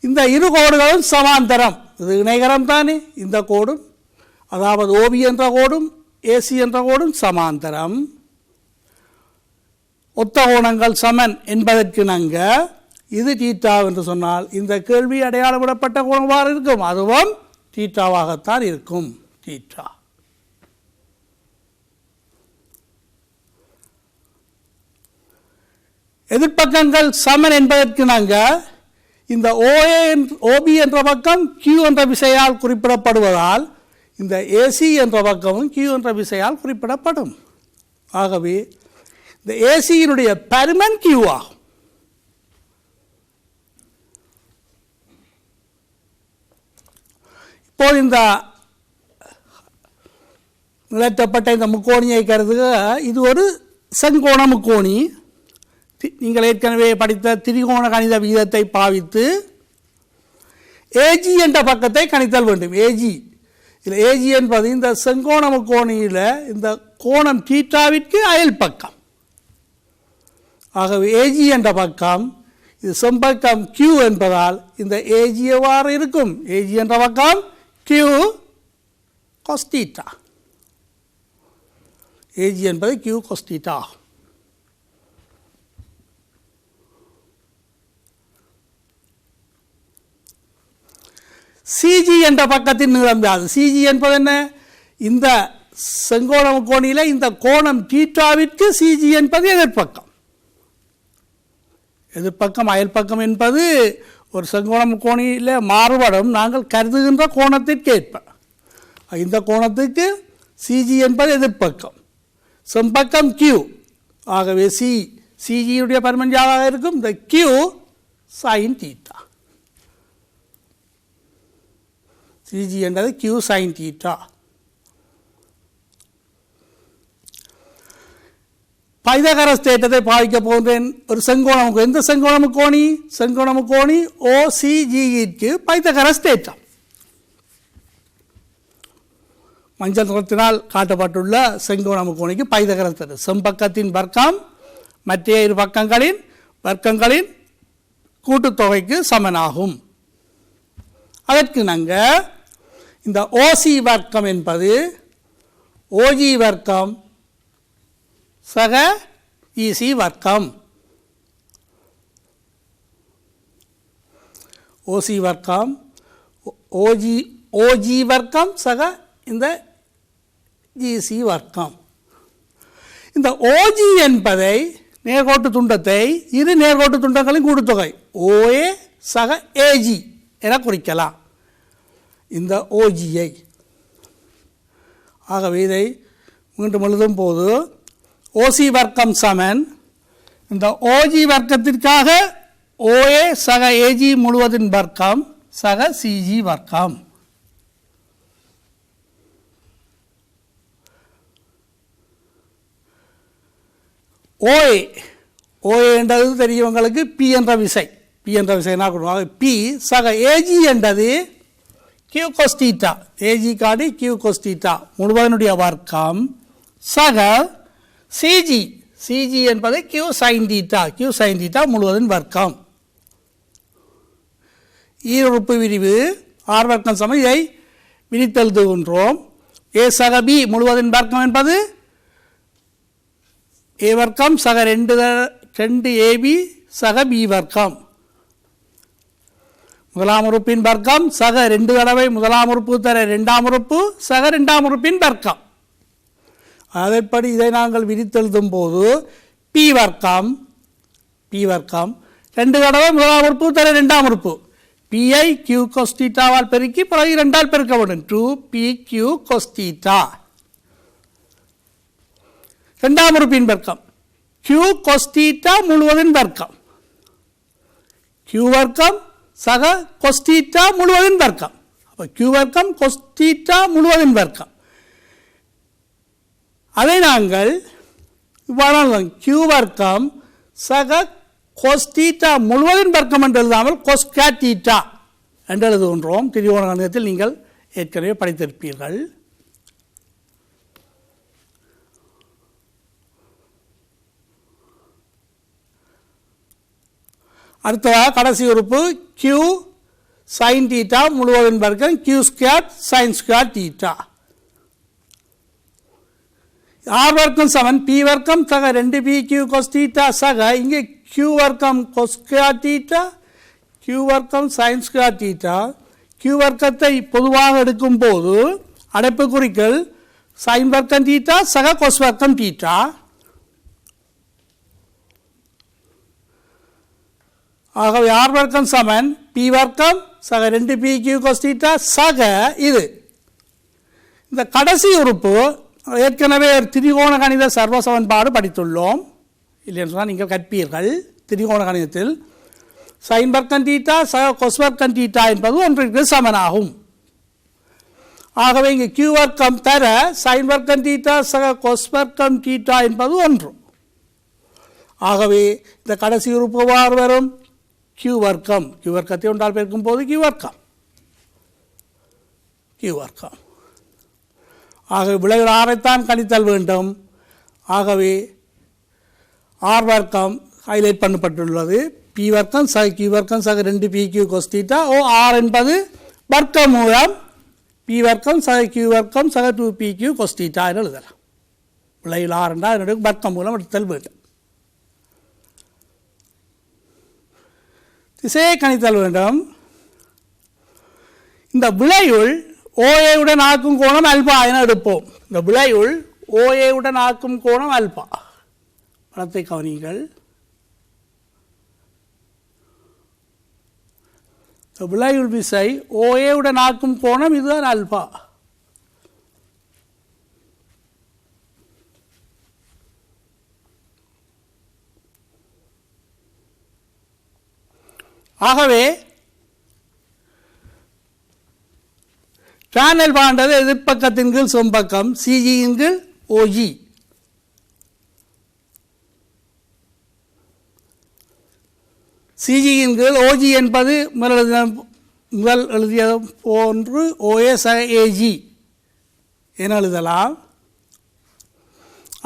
S1: இந்த இரு கோடுகளும் சமாந்தரம். இது இணைகரம் தானே. இந்த கோடும் அதாவது ஓபி என்ற கோடும் ஏசி என்ற கோடும் சமாந்தரம். ஒத்த கோணங்கள் சமன் என்பதற்கு நங்க இது தீட்டா என்று சொன்னால் இந்த கேள்வி அடையாளமிடப்பட்ட கோணமாக இருக்கும். அதுவும் தீட்டாவாகத்தான் இருக்கும். தீட்டா எதிர்ப்பக்கங்கள் சமன் என்பதற்கு நாங்கள் இந்த ஓபி என்ற பக்கம் கியூ என்ற விசையால் குறிப்பிடப்படுவதால் இந்த ஏசி என்ற பக்கமும் கியூ என்ற விசையால் குறிப்பிடப்படும். ஆகவே இந்த ஏசியினுடைய பருமன் கியூ ஆகும். இப்போ இந்த நிலத்தப்பட்ட இந்த முக்கோணியை கருதுக. இது ஒரு செங்கோண முக்கோணி. நீங்கள் ஏற்கனவே படித்த திரிகோண கணித விகிதத்தை பாவித்து ஏஜி என்ற பக்கத்தை கணித்தல் வேண்டும். ஏஜி இதில் ஏஜி என்பது இந்த செங்கோண முக்கோணியில் இந்த கோணம் தீட்டாவிற்கு அயல் பக்கம். ஆகவே ஏஜி என்ற பக்கம் இது செம்பக்கம் கியூ என்பதால் இந்த ஏஜி எவ்வாறு இருக்கும்? ஏஜி என்ற பக்கம் கியூ காஸ் தீட்டா. ஏஜி என்பது கியூ காஸ் தீட்டா ஆகும். சிஜி என்ற பக்கத்தின் நீளம் யாது? சிஜி என்பது என்ன? இந்த செங்கோண முக்கோணியில் இந்த கோணம் தீட்டாவிற்கு சிஜி என்பது எதிர்ப்பக்கம். எதிர்ப்பக்கம் அயல் பக்கம் என்பது ஒரு செங்கோண முக்கோணியில் மாறுபடும் நாங்கள் கருதுகின்ற கோணத்திற்கு ஏற்ப. இந்த கோணத்துக்கு சிஜி என்பது எதிர்ப்பக்கம், செம்பக்கம் கியூ. ஆகவே சிஜியுடைய பருமன் யாதாக இருக்கும்? இந்த கியூ சைன் தீட்டா. சிஜி என்றது கியூ சைன் தீட்டா. பைதகரஸ் தேற்றத்தை பாவிக்க போகின்றேன். ஒரு செங்கோணம், எந்த செங்கோண முக்கோணி? செங்கோண முக்கோணி ஓசிஜிக்கு பைதகரஸ் தேற்றம். மஞ்சள் நிறத்தினால் காட்டப்பட்டுள்ள செங்கோண முக்கோணிக்கு பைதகரஸ் தேற்றம். செம்பக்கத்தின் வர்க்கம் மற்ற இரு பக்கங்களின் வர்க்கங்களின் கூட்டுத்தொகைக்கு சமனாகும். அதற்கு நாங்கள் இந்த ஓசி வர்க்கம் என்பது ஓஜி வர்க்கம் சக இசி வர்க்கம். ஓசி வர்க்கம் ஓஜி வர்க்கம் சக இந்த ஜிசி வர்க்கம். இந்த ஓஜி என்பதை நேர்கோட்டு துண்டத்தை இரு நேர்கோட்டு துண்டங்களின் கூட்டுத்தொகை ஓஏ சக ஏஜி என குறிக்கலாம். இந்த ஓஜியை ஆகவே இதை மீண்டும் எழுதும் போது ஓசி வர்க்கம் சமன் இந்த ஓஜி வர்க்கத்திற்காக ஓஏ சக ஏஜி முழுவதின் வர்க்கம் சக சிஜி வர்க்கம். ஓஏ என்றது தெரியும் உங்களுக்கு பி என்ற விசை. பி என்ற விசை என்ன கொடுவாங்க? பி சக ஏஜி என்றது கியூ கொஸ் தீட்டா. ஏஜி காடி கியூ கொஸ் தீட்டா முழுவதனுடைய வர்க்கம் சக சிஜி. சிஜி என்பது Q sine theta. Q sine theta முழுவதின் வர்க்கம். ஈருறுப்பு விரிவு ஆர் வர்க்கம் சமம் இதை விரித்தெழுதுகின்றோம். ஏ சக பி முழுவதின் வர்க்கம் என்பது ஏ வர்க்கம் சக 2 ஏபி சக பி வர்க்கம். முதலாம் உறுப்பின் வர்க்கம் சக 2 தடவை முதலாம் உறுப்பு தர இரண்டாம் உறுப்பு சக இரண்டாம் உறுப்பின் வர்க்கம். அதைப்படி இதை நாங்கள் விரித்தெழுதும் போது பி வர்க்கம் 2 தடவை முதலாம் உறுப்பு தர இரண்டாம் உறுப்பு பிஐ கியூ கொஸ் தீட்டாவால் பெருக்கி பிறகு 2ஆல் பெருக்க வேண்டும். 2p q கொஸ் theta. இரண்டாம் உறுப்பின் வர்க்கம் கியூ கொஸ் தீட்டா முழுவதின் வர்க்கம். கியூ வர்க்கம் சக கொஸ் தீட்டா முழுவதின் வர்க்கம். அப்போ கியூ வர்க்கம் கொஸ் தீட்டா முழுவதின் வர்க்கம். அதை நாங்கள் இவ்வாறு கியூ வர்க்கம் சக கொஸ் தீட்டா முழுவதின் வர்க்கம் என்று எழுதாமல் கொஸ் ஸ்கொயர் தீட்டா என்று எழுதுகின்றோம். திரிகோண கணிதத்தில் நீங்கள் ஏற்கனவே படித்திருப்பீர்கள். அடுத்ததாக கடைசி உறுப்பு கியூ சைன் தீட்டா முழுவதின் வர்க்கம் Q square sine square theta. R வர்க்கம் சமன் பி வர்க்கம் சக 2p கியூ கொஸ் தீட்டா சக இங்கே கியூ வர்க்கம் கொஸ் ஸ்கொயர் தீட்டா கியூ வர்க்கம் சைன் ஸ்கொயர் தீட்டா. கியூ வர்க்கத்தை பொதுவாக எடுக்கும் போது அடைப்பு குறிக்கள் சைன் வர்க்கம் தீட்டா சக கொஸ் வர்க்கம் தீட்டா. ஆகவே ஆர் வர்க்கம் சமன் பி வர்க்கம் சக 2p கியூ கொஸ் தீட்டா சக இது. இந்த கடைசி உறுப்பு ஏற்கனவே திரிகோண கணித சர்வ சமன்பாடு படித்துள்ளோம். இல்லைன்னு சொன்னால் நீங்கள் கற்பீர்கள். திரிகோண கணிதத்தில் சைன் வர்க்கம் தீட்டா சக கொஸ் வர்க்கம் தீட்டா என்பது ஒன்றிற்கு சமனாகும். ஆகவே இங்கே கியூ வர்க்கம் தர சைன் வர்க்கம் தீட்டா சக கொஸ் வர்க்கம் தீட்டா என்பது ஒன்று. ஆகவே இந்த கடைசி உறுப்பு வரும் கியூ வர்க்கம். கியூ வர்க்கத்தை ஒன்றால் பெருக்கும் போது கியூ வர்க்கம். ஆகவே விளைவு ஆரைத்தான் கணித்தல் வேண்டும். ஆகவே ஆர் வர்க்கம் ஹைலைட் பண்ணப்பட்டுள்ளது. பி வர்க்கம் சக கியூ வர்க்கம் சக 2p Q cos theta. R என்பது வர்க்க மூலம் பி வர்க்கம் சக கியூ வர்க்கம் சக 2p கியூ கொஸ் தீட்டா என்று எழுதலாம். விளைவில் ஆர் என்றால் என்னுடைய வர்க்க மூலம் எடுத்தல் வேண்டும். திசையை கணித்தல் வேண்டும். இந்த விளையுள் ஓஏவுடன் ஆக்கும் கோணம் அல்பா என எடுப்போம். இந்த விளையுள் ஓஏவுடன் ஆக்கும் கோணம் அல்பா. படத்தை கவனியுங்கள். இந்த விளையுள் விசை ஓஏவுடன் ஆக்கும் கோணம் இதுதான் அல்பா. ஆகவே tan alpha என்றது எதிர்ப்பக்கத்தின் கீழ் சொம்பக்கம் சிஜியின் கீழ் ஓஜி. சிஜியின் கீழ் ஓஜி என்பது முதல் எழுதியது போன்று ஓஏ சக ஏஜி என எழுதலாம்.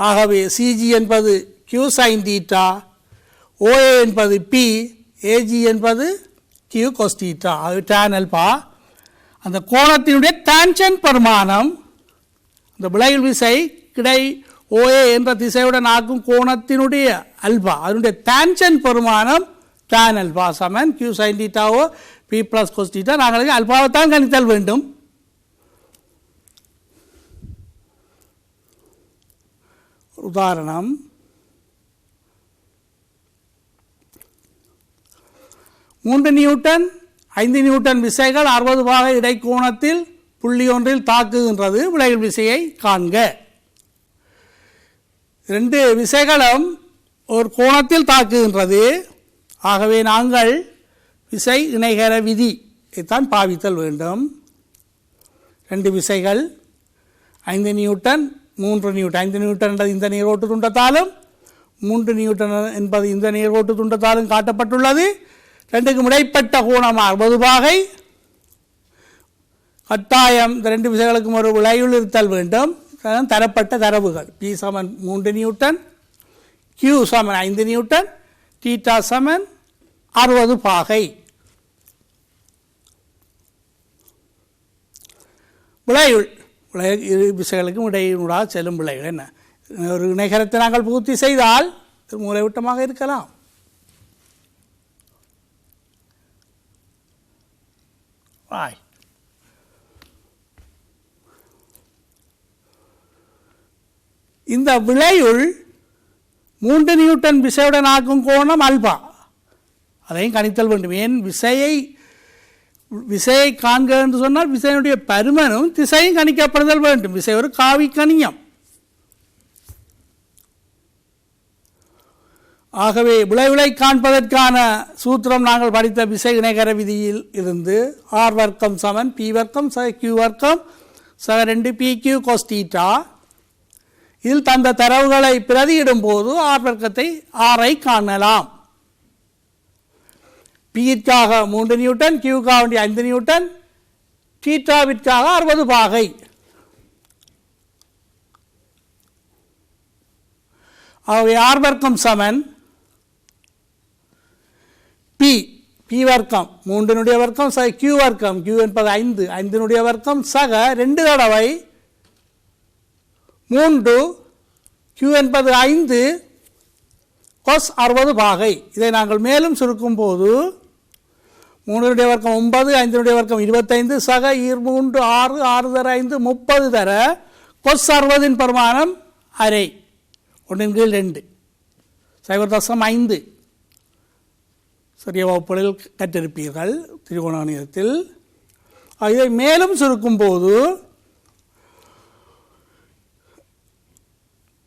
S1: ஆகவே சிஜி என்பது கியூ சைன் தீட்டா, ஓஏ என்பது பி, ஏஜி என்பது கியூ கொஸ் தீட்டா. அது tan alpha. அந்த கோணத்தினுடைய டான்ஜென்ட் பரிமாணம் அந்த விளைவு விசை கிடை ஓஏ என்ற திசையுடன் ஆக்கும் கோணத்தினுடைய அல்பா அதனுடைய டான்ஜென்ட் பரிமாணம் tan alpha சமன் கியூ சைன் தீட்டாவோ பி பிளஸ் கொஸ் தீட்டா. நாங்கள் அல்பாவை தான் கணித்தல் வேண்டும். உதாரணம் 3 நியூட்டன் 5 நியூட்டன் விசைகள் 60 பாகை இடைக்கோணத்தில் புள்ளி ஒன்றில் தாக்குகின்றது, விளைவு விசையை காண்க. ரெண்டு விசைகளும் ஒரு கோணத்தில் தாக்குகின்றது. ஆகவே நாங்கள் விசை இணைகர விதியைத்தான் பாவித்தல் வேண்டும். ரெண்டு விசைகள் 5 நியூட்டன் 3 நியூட்டன். 5 நியூட்டன் என்பது இந்த நீரோட்டு துண்டத்தாலும் 3 நியூட்டன் என்பது இந்த நீரோட்டு துண்டத்தாலும் காட்டப்பட்டுள்ளது. ரெண்டுக்கும் இடைப்பட்ட கோணம் 60 பாகை. கட்டாயம் இந்த ரெண்டு விசைகளுக்கும் ஒரு விளைவுள் இருத்தல் வேண்டும். தரப்பட்ட தரவுகள் P சமன் 3 நியூட்டன், Q சமன் 5 நியூட்டன், தீட்டா சமன் 60 பாகை. விளைவுள் இரு விசைகளுக்கும் இடையூடாக செல்லும் விளைவுகள் என்ன? ஒரு இணைகரத்தை நாங்கள் பூர்த்தி செய்தால் மூலைவிட்டமாக இருக்கலாம். இந்த விளைவுள் 3 நியூட்டன் விசையுடன் ஆக்கும் கோணம் ஆல்பா. அதையும் கணித்தல் வேண்டும். ஏன் விசையை காண்க என்று சொன்னால் விசையினுடைய பருமனும் திசையும் கணிக்கப்படுதல் வேண்டும். விசை ஒரு காவி கணியம். ஆகவே விளைவுளை காண்பதற்கான சூத்திரம் நாங்கள் படித்த விசை இணைகர விதியில் இருந்து ஆர் வர்க்கம் சமன் பி வர்க்கம் கியூ வர்க்கம் 2 PQ cos θ. இதில் தந்த தரவுகளை பிரதியிடும் போது ஆர் வர்க்கத்தை ஆரை காணலாம். பிற்காக 3 நியூட்டன், கியூக்காக 5 நியூட்டன், தீட்டாவிற்காக 60 பாகை. ஆகவே ஆர் வர்க்கம் சமன் பி வர்க்கம் 3 வர்க்கம் கியூ வர்க்கம், கியூ என்பது 5, 5 வர்க்கம் சக 2 தடவை 3, கியூ என்பது 5 cos 60 பாகை. இதை நாங்கள் மேலும் சுருக்கும் போது 3 வர்க்கம் 9, 5 வர்க்கம் 25 சக 3, 6, 6 தர 5 30 தர cos 60 பரிமாணம் அரை 1/2 0.5. சிறிய வகுப்புகளில் கற்றிருப்பீர்கள் திரிகோணமியத்தில். இதை மேலும் சுருக்கும் போது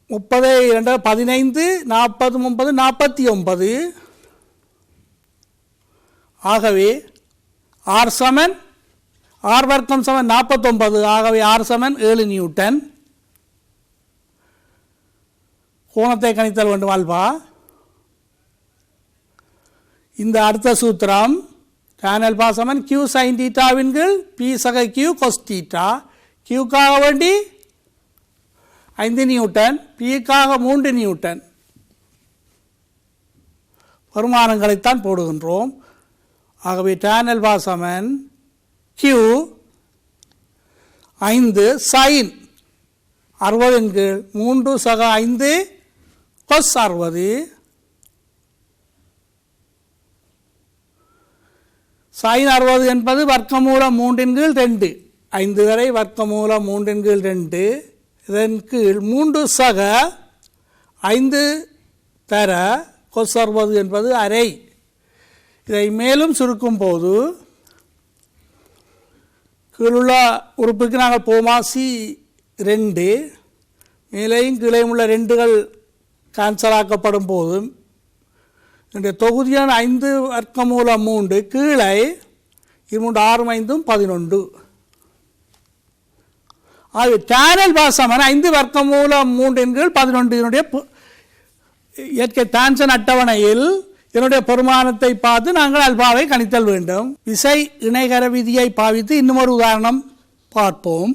S1: 30, 15, 40, 30, 49. ஆகவே ஆர் வர்க்கம் சமன் 49. ஆகவே ஆர் சமன் 7 நியூட்டன். கோணத்தை கணித்தல் வேண்டும் ஆல்பா. இந்த அடுத்த சூத்திரம் tan ஆல்பா சமன் Q sin θவின் கீழ் P சக Q cos θ. Qக்காக வேண்டி 5 நியூட்டன், Pக்காக 3 நியூட்டன். வருமானங்களைத்தான் போடுகின்றோம். ஆகவே tan ஆல்பா சமன் Q 5 sin 60 கீழ் 3 சக 5 cos 60. sin 60 என்பது வர்க்கமூலம் 3 கீழ் 2, 5 வரை வர்க்கமூலம் 3 கீழ் 2. இதன் கீழ் 3 சக 5 தர cos 60 என்பது அரை. இதை மேலும் சுருக்கும் போது கீழுள்ள உறுப்புக்கு நாங்கள் போமா C2, மேலேயும் கீழையும் உள்ள 2கள் கேன்சல் ஆக்கப்படும் போது இந்த தொகுதியான 5 வர்க்கமூலம் 3 கீழே 2, 6, 5, 11. ஆகவே tan ஆல்பா சமன் 5 வர்க்கமூலம் 3 கீழ் 11. இதனுடைய இயற்கை டான்சன் அட்டவணையில் இதனுடைய பெருமானத்தை பார்த்து நாங்கள் அல்பாவை கணித்தல் வேண்டும். விசை இணைகர விதியை பாவித்து இன்னும் ஒரு உதாரணம் பார்ப்போம்.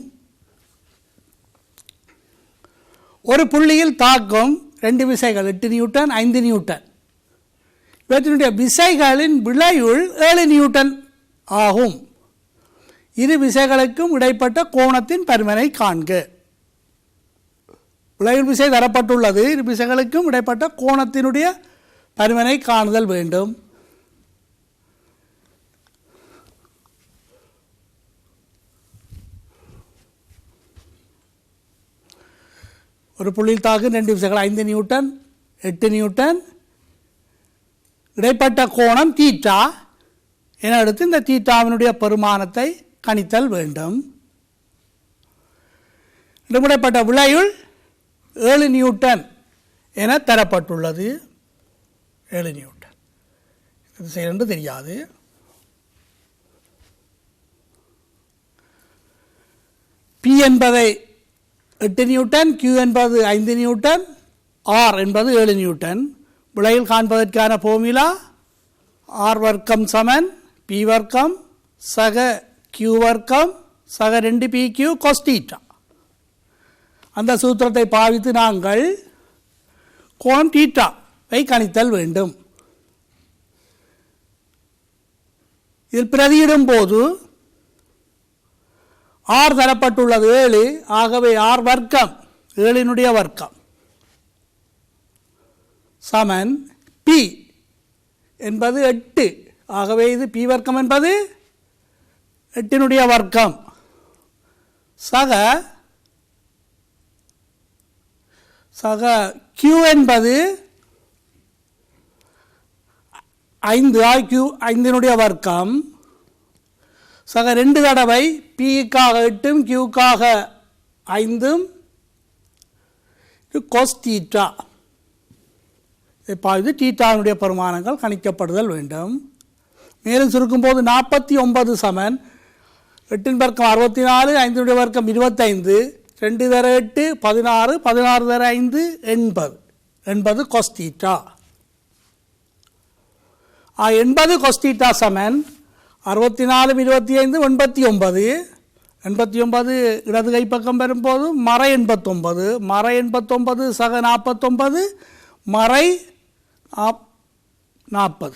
S1: ஒரு புள்ளியில் தாக்கும் 2 விசைகள் 8 நியூட்டன் 5 நியூட்டன். இவற்றினுடைய விசைகளின் விளைவுள் 7 நியூட்டன் ஆகும். இரு விசைகளுக்கும் இடைப்பட்ட கோணத்தின் பருமனை காண்க. விளைவு விசை தரப்பட்டுள்ளது. இரு விசைகளுக்கும் இடைப்பட்ட கோணத்தினுடைய பருமனை காணுதல் வேண்டும். ஒரு புள்ளியில் தாக்கும் 2 விசைகள் 5 நியூட்டன் 8 நியூட்டன். இடைப்பட்ட கோணம் தீட்டா என எடுத்து இந்த தீட்டாவினுடைய பெருமானத்தை கணித்தல் வேண்டும். நிறுவப்பட்ட விளையுள் 7 நியூட்டன் என தரப்பட்டுள்ளது. 7 நியூட்டன் இது செய்யறது தெரியாது. P என்பதை 8 நியூட்டன், Q என்பது 5 நியூட்டன், R என்பது 7 நியூட்டன். விளையில் காண்பதற்கான ஃபார்முலா R வர்க்கம் சமன் P வர்க்கம் சக Q வர்க்கம் சக 2PQ cos θ. அந்த சூத்திரத்தை பாவித்து நாங்கள் கோணம் θவை கணித்தல் வேண்டும். இதில் பிரதியிடும் போது R தரப்பட்டுள்ளது 7, ஆகவே R வர்க்கம் 7னுடைய வர்க்கம் சமன் P என்பது 8, ஆகவே இது P வர்க்கம் என்பது 8னுடைய வர்க்கம் சக Q என்பது 5, Q 5னுடைய வர்க்கம் சக 2 தடவை Pக்காக 8, Qக்காக 5, cos θ. இப்போது θனுடைய பெருமானங்கள் கணிக்கப்படுதல் வேண்டும். மேலும் சுருக்கும் போது 49 சமன் 8 வர்க்கம் 64, 5னுடைய வர்க்கம் 25, 2 தர 8 16, 16 தர 5 80 cos θ. 80 cos θ சமன் 64 25 89. 89 இடது கை பக்கம் வரும்போது மறை 89, மறை 89 சக 49 மறை 40.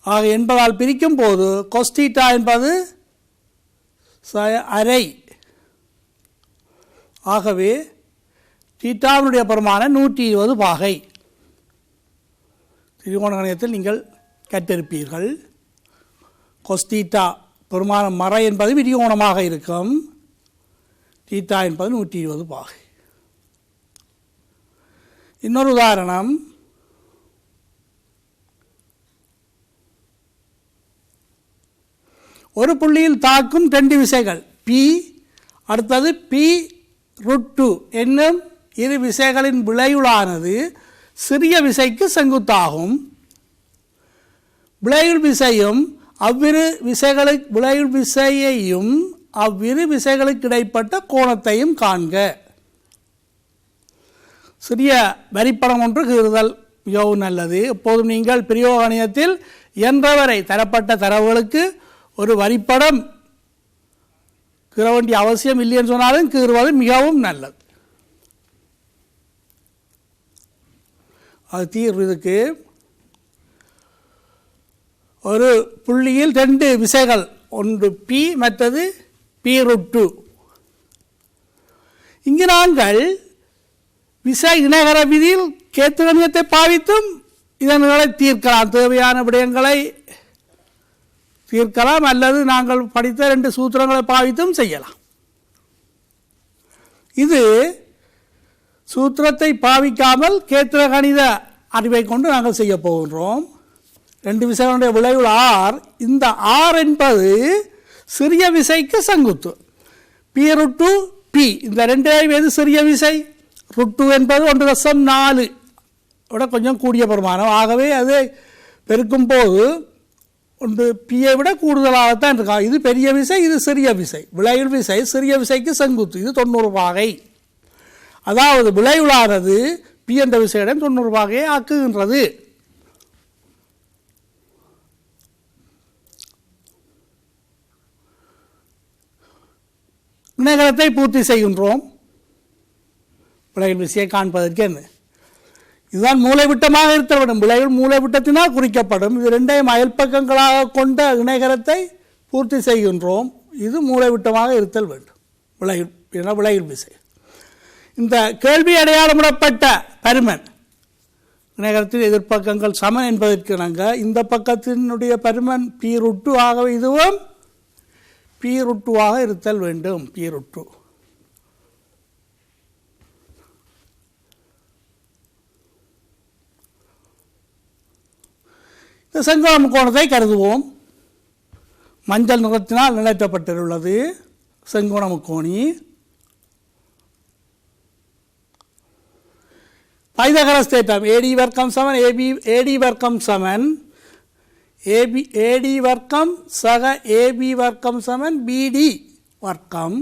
S1: ஆக 80ஆல் பிரிக்கும் போது cos θ என்பது அரை. ஆகவே θனுடைய பெருமானம் 120 பாகை. திரிகோண கணிதத்தில் நீங்கள் கற்றிருப்பீர்கள். cos θ பெருமானம் மறை என்பது விரிகோணமாக இருக்கும். θ என்பது 120 பாகை. இன்னொரு உதாரணம், ஒரு புள்ளியில் தாக்கும் 2 விசைகள் P அடுத்தது P√2 என்னும் இரு விசைகளின் விளைவுளானது சிறிய விசைக்கு செங்குத்தாகும். விளையுள் விசையும் அவ்விரு விசைகளுக்கு இடைப்பட்ட கோணத்தையும் காண்க. சிறிய வரிப்படம் ஒன்று கீறுதல் மிகவும் நல்லது. எப்போதும் நீங்கள் பிரயோக கணிதத்தில் இயன்றவரை தரப்பட்ட தரவுகளுக்கு ஒரு வரிப்படம் கீற வேண்டிய அவசியம் இல்லைன்னு சொன்னாலும் கீறுவது மிகவும் நல்லது. அது தீர்வு. இதுக்கு ஒரு புள்ளியில் 2 விசைகள், ஒன்று P மற்றது P√2. இங்கு நாங்கள் விசை இணைகர விதியில் கேத்து கணிதத்தை பாவித்தும் இதன்களை தீர்க்கலாம். தேவையான விடயங்களை தீர்க்கலாம், அல்லது நாங்கள் படித்த 2 சூத்திரங்களை பாவித்தும் செய்யலாம். இது சூத்திரத்தை பாவிக்காமல் கேத்திர கணித அறிவை கொண்டு நாங்கள் செய்ய போகின்றோம். 2 விசைகளுடைய விளைவு R. இந்த R என்பது சிறிய விசைக்கு செங்குத்து. P√2 P இந்த 2 எது சிறிய விசை? √2 என்பது 1.4 விட கொஞ்சம் கூடிய பெருமானம். ஆகவே அது பெருக்கும் போது ஒன்று Pயை விட கூடுதலாகத்தான் இருக்கா. இது பெரிய விசை, இது சிறிய விசை. விளைவு விசை சிறிய விசைக்கு செங்குத்து. இது 90 பாகை. அதாவது விளைவுளானது P என்ற விசையிடம் 90 பாகையை ஆக்குகின்றது. இணைகரத்தை பூர்த்தி செய்கின்றோம். விளைவு விசையை காண்பதற்கு என்ன, இதுதான் மூலைவிட்டமாக இருக்க வேண்டும். விளைவில் மூலைவிட்டத்தினால் குறிக்கப்படும். இது 2 அயல்பக்கங்களாக கொண்ட இணைகரத்தை பூர்த்தி செய்கின்றோம். இது மூலைவிட்டமாக இருத்தல் வேண்டும். விளைவில் விசை. இந்த கேள்வி அடையாளமிடப்பட்ட பருமன் இணைகரத்தின் எதிர்ப்பக்கங்கள் சமன் என்பதற்கு நாங்கள் இந்த பக்கத்தினுடைய பருமன் P√2 ஆகவே இதுவும் P√2 ஆக இருத்தல் வேண்டும். P√2 இந்த செங்கோண முக்கோணத்தை கருதுவோம். மஞ்சள் நிறத்தினால் நிலைத்தப்பட்டுள்ளது. செங்கோண முக்கோணி. பைதகரஸ் தேற்றம் AD வர்க்கம் சமன் AD வர்க்கம் சமன் AD வர்க்கம் சக AB வர்க்கம் சமன் BD வர்க்கம்.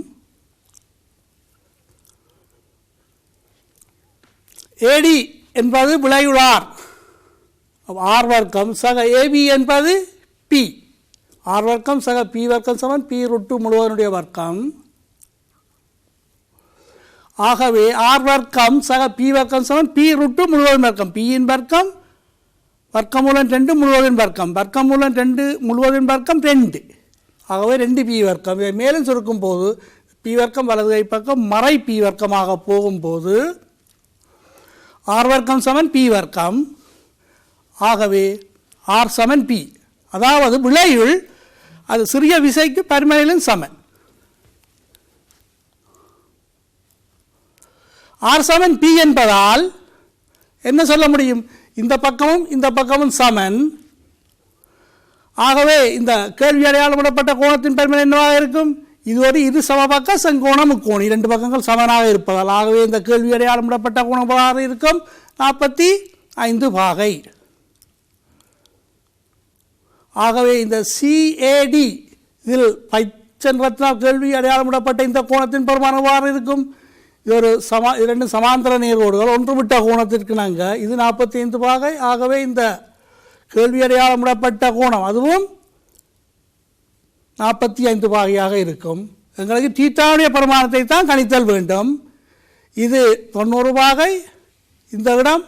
S1: AD என்பது விளையுளார், R வர்க்கம் சக AB என்பது P, R வர்க்கம் சக P வர்க்கம் சமன் P √2 முழுவதனுடைய வர்க்கம். ஆகவே R வர்க்கம் சக P வர்க்கம் சமன் P √2 முழுவதன் வர்க்கம். P இன் வர்க்கம் வர்க்கமூலம் 2 முழுவதன் வர்க்கம், வர்க்கமூலம் 2 முழுவதன் வர்க்கம் 2. ஆகவே 2P வர்க்கம். இதை மேலும் சுருக்கும் போது P வர்க்கம் வலது கை பக்கம் மறை P வர்க்கமாக போகும்போது R வர்க்கம் சமன் P வர்க்கம். ஆகவே R சமன் P, அதாவது விளையுள் அது சிறிய விசைக்கு பரிமாணிலும் சமன். R சமன் P என்பதால் என்ன சொல்ல முடியும்? இந்த பக்கமும் இந்த பக்கமும் சமன். ஆகவே இந்த கேள்வி அடையாளமிடப்பட்ட கோணத்தின் பரிமாணம் என்னவாக இருக்கும்? இது ஒரு இரு சமபக்க செங்கோண முக்கோணி, 2 பக்கங்கள் சமனாக இருப்பதால். ஆகவே இந்த கேள்வி அடையாளமிடப்பட்ட கோணம் இருக்கும் 45 பாகை. ஆகவே இந்த CAD இதில் பைச்சன்றத்தினால் கேள்வி அடையாளமிடப்பட்ட இந்த கோணத்தின் பெருமானவாறு இருக்கும். இது ஒரு 2 சமாந்தர நேர்கோடுகள் ஒன்று விட்ட கோணத்திற்கு நாங்கள் இது 45 பாகை. ஆகவே இந்த கேள்வி அடையாளமிடப்பட்ட கோணம் அதுவும் 45 பாகையாக இருக்கும். எங்களுக்கு தீட்டாவுடைய பிரமாணத்தை தான் கணித்தல் வேண்டும். இது 90 பாகை, இந்த இடம்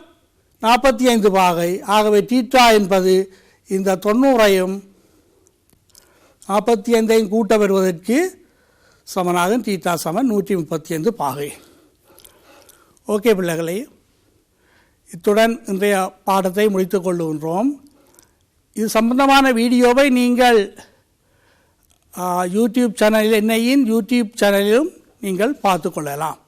S1: 45 பாகை. ஆகவே தீட்டா என்பது இந்த 90ஐயும் 45ஐயும் கூட்ட வருவதற்கு சமனாக தீட்டா சமன் 135 பாகை. ஓகே பிள்ளைகளே, இத்துடன் இன்றைய பாடத்தை முடித்துக் கொள்ளுகின்றோம். இது சம்பந்தமான வீடியோவை நீங்கள் யூடியூப் சேனலில் என்னையின் யூடியூப் சேனலிலும் நீங்கள் பார்த்து கொள்ளலாம்.